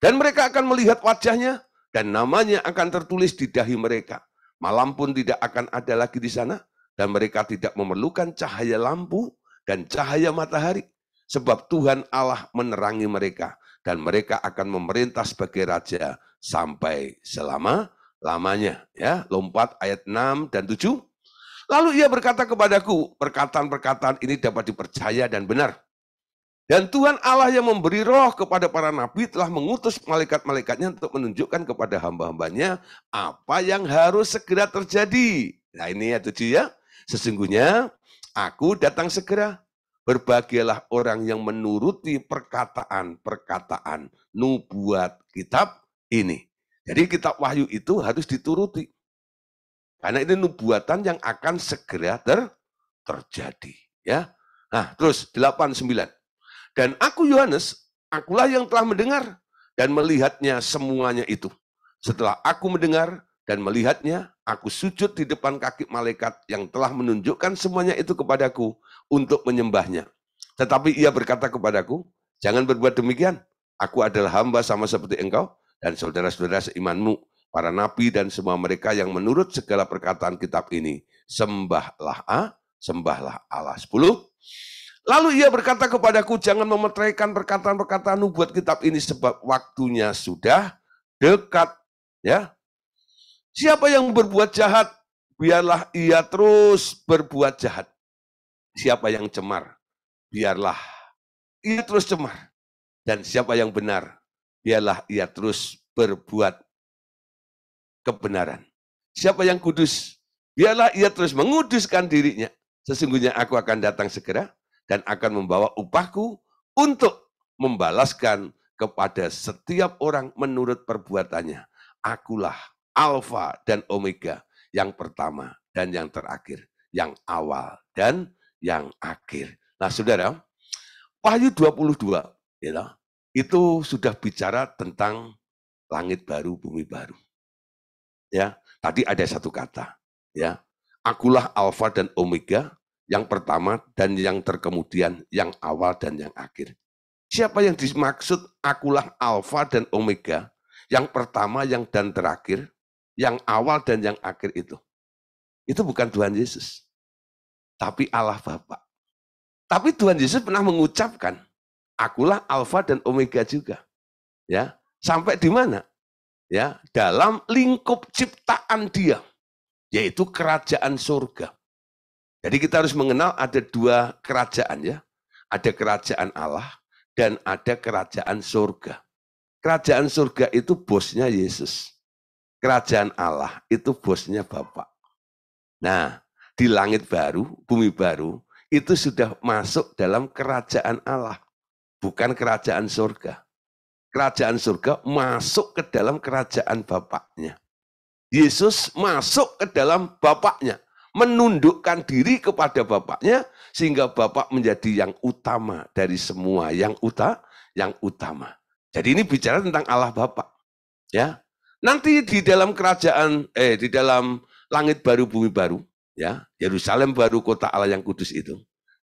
Dan mereka akan melihat wajahnya. Dan namanya akan tertulis di dahi mereka. Malam pun tidak akan ada lagi di sana, dan mereka tidak memerlukan cahaya lampu dan cahaya matahari, sebab Tuhan Allah menerangi mereka, dan mereka akan memerintah sebagai raja sampai selama-lamanya. Ya, lompat ayat 6 dan 7. Lalu ia berkata kepadaku, perkataan-perkataan ini dapat dipercaya dan benar. Dan Tuhan Allah yang memberi roh kepada para nabi telah mengutus malaikat-malaikatnya untuk menunjukkan kepada hamba-hambanya apa yang harus segera terjadi. Nah ini ya 7 ya. Sesungguhnya aku datang segera. Berbahagialah orang yang menuruti perkataan-perkataan nubuat kitab ini. Jadi kitab Wahyu itu harus dituruti. Karena ini nubuatan yang akan segera terjadi. Ya. Nah, terus 8:9. Dan aku Yohanes, akulah yang telah mendengar dan melihatnya semuanya itu. Setelah aku mendengar dan melihatnya, aku sujud di depan kaki malaikat yang telah menunjukkan semuanya itu kepadaku untuk menyembahnya. Tetapi ia berkata kepadaku, jangan berbuat demikian. Aku adalah hamba sama seperti engkau dan saudara-saudara seimanmu, para nabi dan semua mereka yang menurut segala perkataan kitab ini. Sembahlah Allah. 10. Lalu ia berkata kepadaku, jangan memeteraikan perkataan-perkataan nubuat kitab ini sebab waktunya sudah dekat. Ya, siapa yang berbuat jahat, biarlah ia terus berbuat jahat. Siapa yang cemar, biarlah ia terus cemar. Dan siapa yang benar, biarlah ia terus berbuat kebenaran. Siapa yang kudus, biarlah ia terus menguduskan dirinya. Sesungguhnya aku akan datang segera dan akan membawa upahku untuk membalaskan kepada setiap orang menurut perbuatannya. Akulah Alfa dan Omega, yang pertama dan yang terakhir, yang awal dan yang akhir. Nah saudara, Wahyu 22 ya, itu sudah bicara tentang langit baru, bumi baru. Ya, tadi ada satu kata, ya. Akulah Alfa dan Omega, yang pertama dan yang terkemudian, yang awal dan yang akhir. Siapa yang dimaksud akulah Alfa dan Omega, yang pertama, yang dan terakhir, yang awal dan yang akhir itu? Itu bukan Tuhan Yesus, tapi Allah Bapa. Tapi Tuhan Yesus pernah mengucapkan, akulah Alfa dan Omega juga. Ya, sampai di mana? Ya, dalam lingkup ciptaan dia, yaitu kerajaan surga. Jadi kita harus mengenal ada dua kerajaan ya. Ada kerajaan Allah dan ada kerajaan surga. Kerajaan surga itu bosnya Yesus. Kerajaan Allah itu bosnya Bapa. Nah, di langit baru, bumi baru, itu sudah masuk dalam kerajaan Allah. Bukan kerajaan surga. Kerajaan surga masuk ke dalam kerajaan Bapaknya. Yesus masuk ke dalam Bapaknya, menundukkan diri kepada Bapaknya, sehingga Bapak menjadi yang utama dari semua yang utama. Jadi ini bicara tentang Allah Bapa. Ya, nanti di dalam kerajaan, di dalam langit baru, bumi baru, ya, Yerusalem baru, kota Allah yang kudus itu,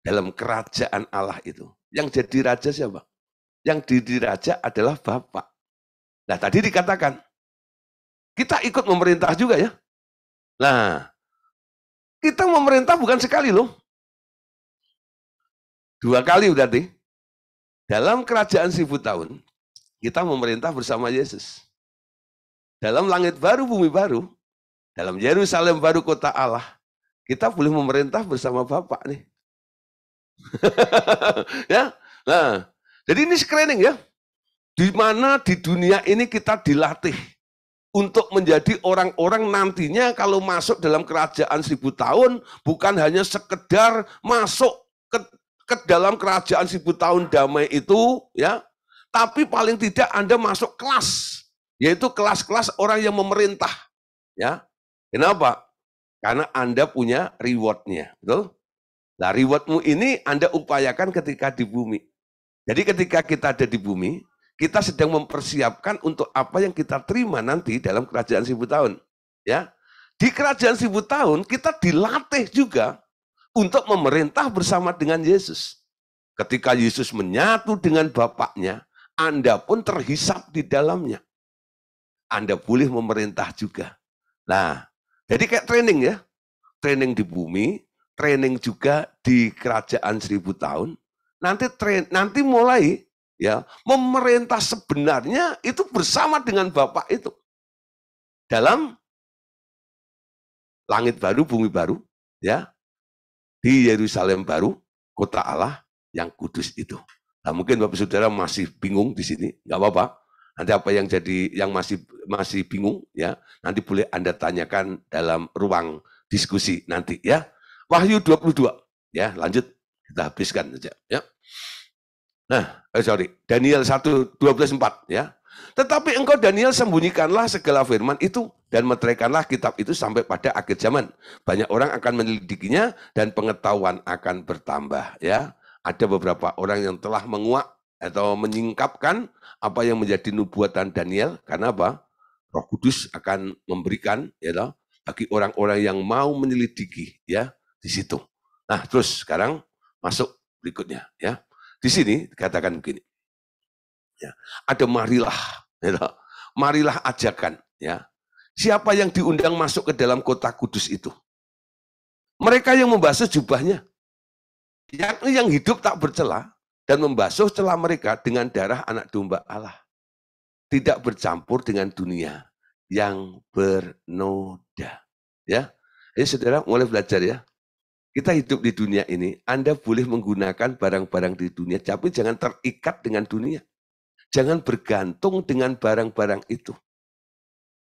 dalam kerajaan Allah itu, yang jadi raja siapa? Yang jadi raja adalah Bapak. Nah tadi dikatakan, kita ikut memerintah juga ya. Nah, kita memerintah bukan sekali loh. 2 kali berarti. Dalam kerajaan 1000 tahun, kita memerintah bersama Yesus. Dalam langit baru, bumi baru, dalam Yerusalem baru, kota Allah, kita boleh memerintah bersama Bapak nih. Ya, nah, jadi ini screening ya. Di mana di dunia ini kita dilatih untuk menjadi orang-orang nantinya kalau masuk dalam kerajaan 1000 tahun, bukan hanya sekedar masuk ke dalam kerajaan 1000 tahun damai itu, ya, tapi paling tidak Anda masuk kelas, yaitu kelas-kelas orang yang memerintah. Ya, kenapa? Karena Anda punya reward-nya, betul? Nah, reward-mu ini Anda upayakan ketika di bumi. Jadi ketika kita ada di bumi, kita sedang mempersiapkan untuk apa yang kita terima nanti dalam kerajaan 1000 tahun. Ya, di kerajaan 1000 tahun kita dilatih juga untuk memerintah bersama dengan Yesus. Ketika Yesus menyatu dengan Bapaknya, Anda pun terhisap di dalamnya. Anda boleh memerintah juga. Nah, jadi kayak training ya. Training di bumi, training juga di kerajaan 1000 tahun. Nanti mulai ya memerintah sebenarnya itu bersama dengan Bapak itu. Dalam langit baru, bumi baru, ya. Di Yerusalem baru, kota Allah yang kudus itu. Nah, mungkin Bapak Saudara masih bingung di sini, nggak apa-apa. Nanti apa yang jadi yang masih bingung ya, nanti boleh Anda tanyakan dalam ruang diskusi nanti ya. Wahyu 22 ya, lanjut kita habiskan saja ya. Nah, Daniel 1:24 ya. Tetapi engkau Daniel sembunyikanlah segala firman itu dan meteraikanlah kitab itu sampai pada akhir zaman. Banyak orang akan menyelidikinya dan pengetahuan akan bertambah ya. Ada beberapa orang yang telah menguak atau menyingkapkan apa yang menjadi nubuatan Daniel, karena apa? Roh Kudus akan memberikan ya bagi orang-orang yang mau menyelidiki ya di situ. Nah, terus sekarang masuk berikutnya ya. Di sini dikatakan begini. Ya, ada marilah, ya, marilah ajakan ya. Siapa yang diundang masuk ke dalam kota kudus itu? Mereka yang membasuh jubahnya, yang hidup tak bercela dan membasuh celah mereka dengan darah anak domba Allah. Tidak bercampur dengan dunia yang bernoda. Ya, ini saudara mulai belajar ya. Kita hidup di dunia ini, Anda boleh menggunakan barang-barang di dunia, tapi jangan terikat dengan dunia. Jangan bergantung dengan barang-barang itu.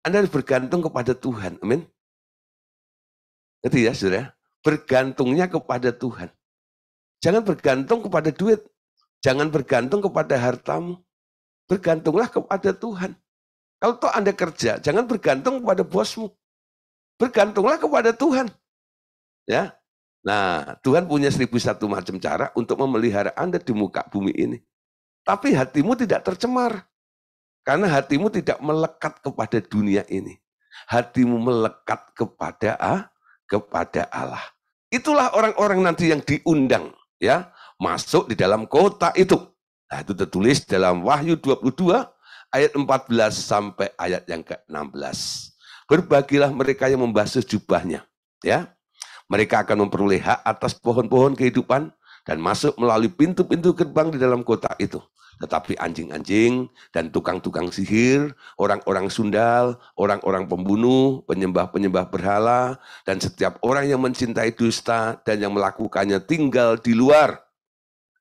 Anda harus bergantung kepada Tuhan. Amin. Ngerti ya, saudara? Bergantungnya kepada Tuhan. Jangan bergantung kepada duit. Jangan bergantung kepada hartamu. Bergantunglah kepada Tuhan. Kalau toh Anda kerja, jangan bergantung kepada bosmu. Bergantunglah kepada Tuhan. Ya. Nah, Tuhan punya 1001 macam cara untuk memelihara Anda di muka bumi ini. Tapi hatimu tidak tercemar. Karena hatimu tidak melekat kepada dunia ini. Hatimu melekat kepada Allah. Itulah orang-orang nanti yang diundang ya masuk di dalam kota itu. Nah, itu tertulis dalam Wahyu 22 ayat 14 sampai ayat yang ke-16. Berbagilah mereka yang membasuh jubahnya ya. Mereka akan memperoleh hak atas pohon-pohon kehidupan dan masuk melalui pintu-pintu gerbang di dalam kota itu. Tetapi anjing-anjing dan tukang-tukang sihir, orang-orang sundal, orang-orang pembunuh, penyembah-penyembah berhala, dan setiap orang yang mencintai dusta dan yang melakukannya tinggal di luar.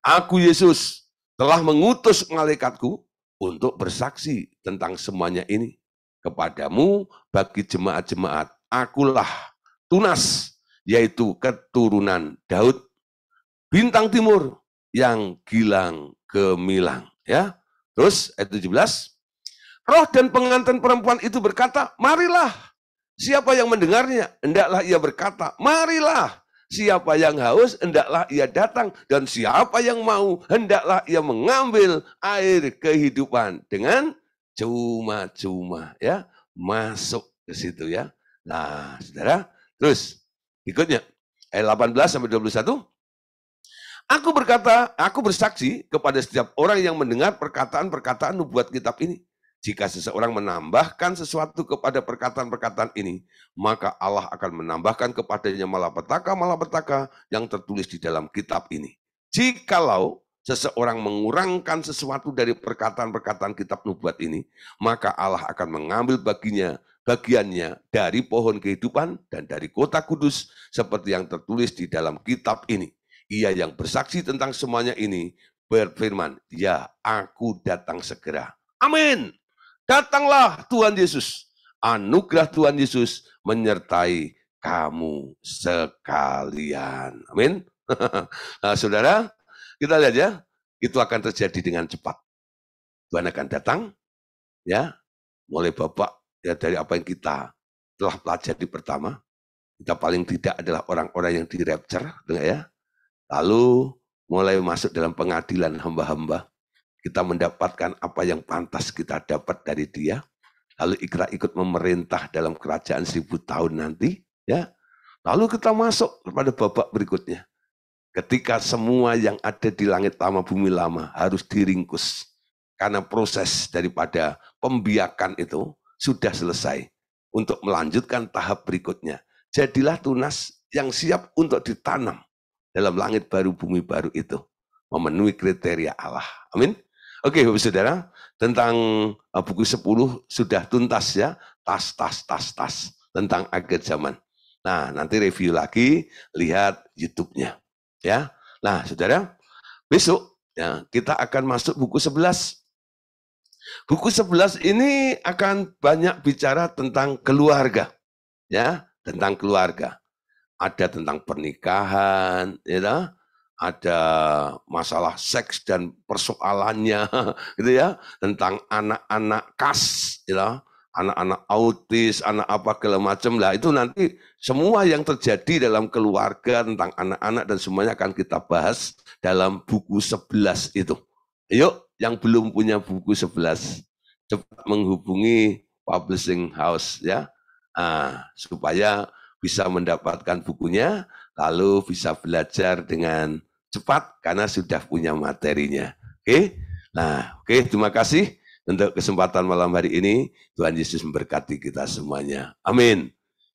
Aku, Yesus, telah mengutus malaikatku untuk bersaksi tentang semuanya ini. Kepadamu bagi jemaat-jemaat, akulah tunas, yaitu keturunan Daud, bintang timur yang gilang gemilang. Ya, terus ayat 17, roh dan pengantin perempuan itu berkata, marilah. Siapa yang mendengarnya, hendaklah ia berkata, marilah. Siapa yang haus, hendaklah ia datang. Dan siapa yang mau, hendaklah ia mengambil air kehidupan dengan cuma-cuma. Ya, masuk ke situ ya. Nah, saudara, terus berikutnya ayat 18 sampai 21. Aku berkata, aku bersaksi kepada setiap orang yang mendengar perkataan-perkataan nubuat kitab ini. Jika seseorang menambahkan sesuatu kepada perkataan-perkataan ini, maka Allah akan menambahkan kepadanya malapetaka-malapetaka yang tertulis di dalam kitab ini. Jikalau seseorang mengurangkan sesuatu dari perkataan-perkataan kitab nubuat ini, maka Allah akan mengambil bagiannya dari pohon kehidupan dan dari kota kudus seperti yang tertulis di dalam kitab ini. Ia yang bersaksi tentang semuanya ini berfirman, ya aku datang segera. Amin. Datanglah Tuhan Yesus. Anugerah Tuhan Yesus menyertai kamu sekalian. Amin. Nah, saudara, kita lihat ya, itu akan terjadi dengan cepat. Tuhan akan datang, ya, mulai Bapak, ya dari apa yang kita telah pelajari pertama, kita paling tidak adalah orang-orang yang di rapture, ya. Lalu mulai masuk dalam pengadilan hamba-hamba, kita mendapatkan apa yang pantas kita dapat dari dia. Lalu ikut memerintah dalam kerajaan 1000 tahun nanti, ya. Lalu kita masuk kepada babak berikutnya. Ketika semua yang ada di langit lama, bumi lama harus diringkus. Karena proses daripada pembiakan itu sudah selesai. Untuk melanjutkan tahap berikutnya. Jadilah tunas yang siap untuk ditanam dalam langit baru, bumi baru itu. Memenuhi kriteria Allah. Amin. Oke, Bapak Saudara, tentang buku 10 sudah tuntas ya. Tas. Tentang akhir zaman. Nah, nanti review lagi, lihat YouTube-nya. Ya. Nah, Saudara, besok ya, kita akan masuk buku 11. Buku 11 ini akan banyak bicara tentang keluarga. Ya, tentang keluarga. ada tentang pernikahan, ya, ada masalah seks dan persoalannya, gitu ya, tentang anak-anak kas, ya, anak-anak autis, anak apa segala macam lah, itu nanti semua yang terjadi dalam keluarga tentang anak-anak dan semuanya akan kita bahas dalam buku 11 itu. Yuk, yang belum punya buku 11, cepat menghubungi publishing house ya, supaya bisa mendapatkan bukunya, lalu bisa belajar dengan cepat karena sudah punya materinya. Oke, nah oke, terima kasih untuk kesempatan malam hari ini. Tuhan Yesus memberkati kita semuanya. Amin.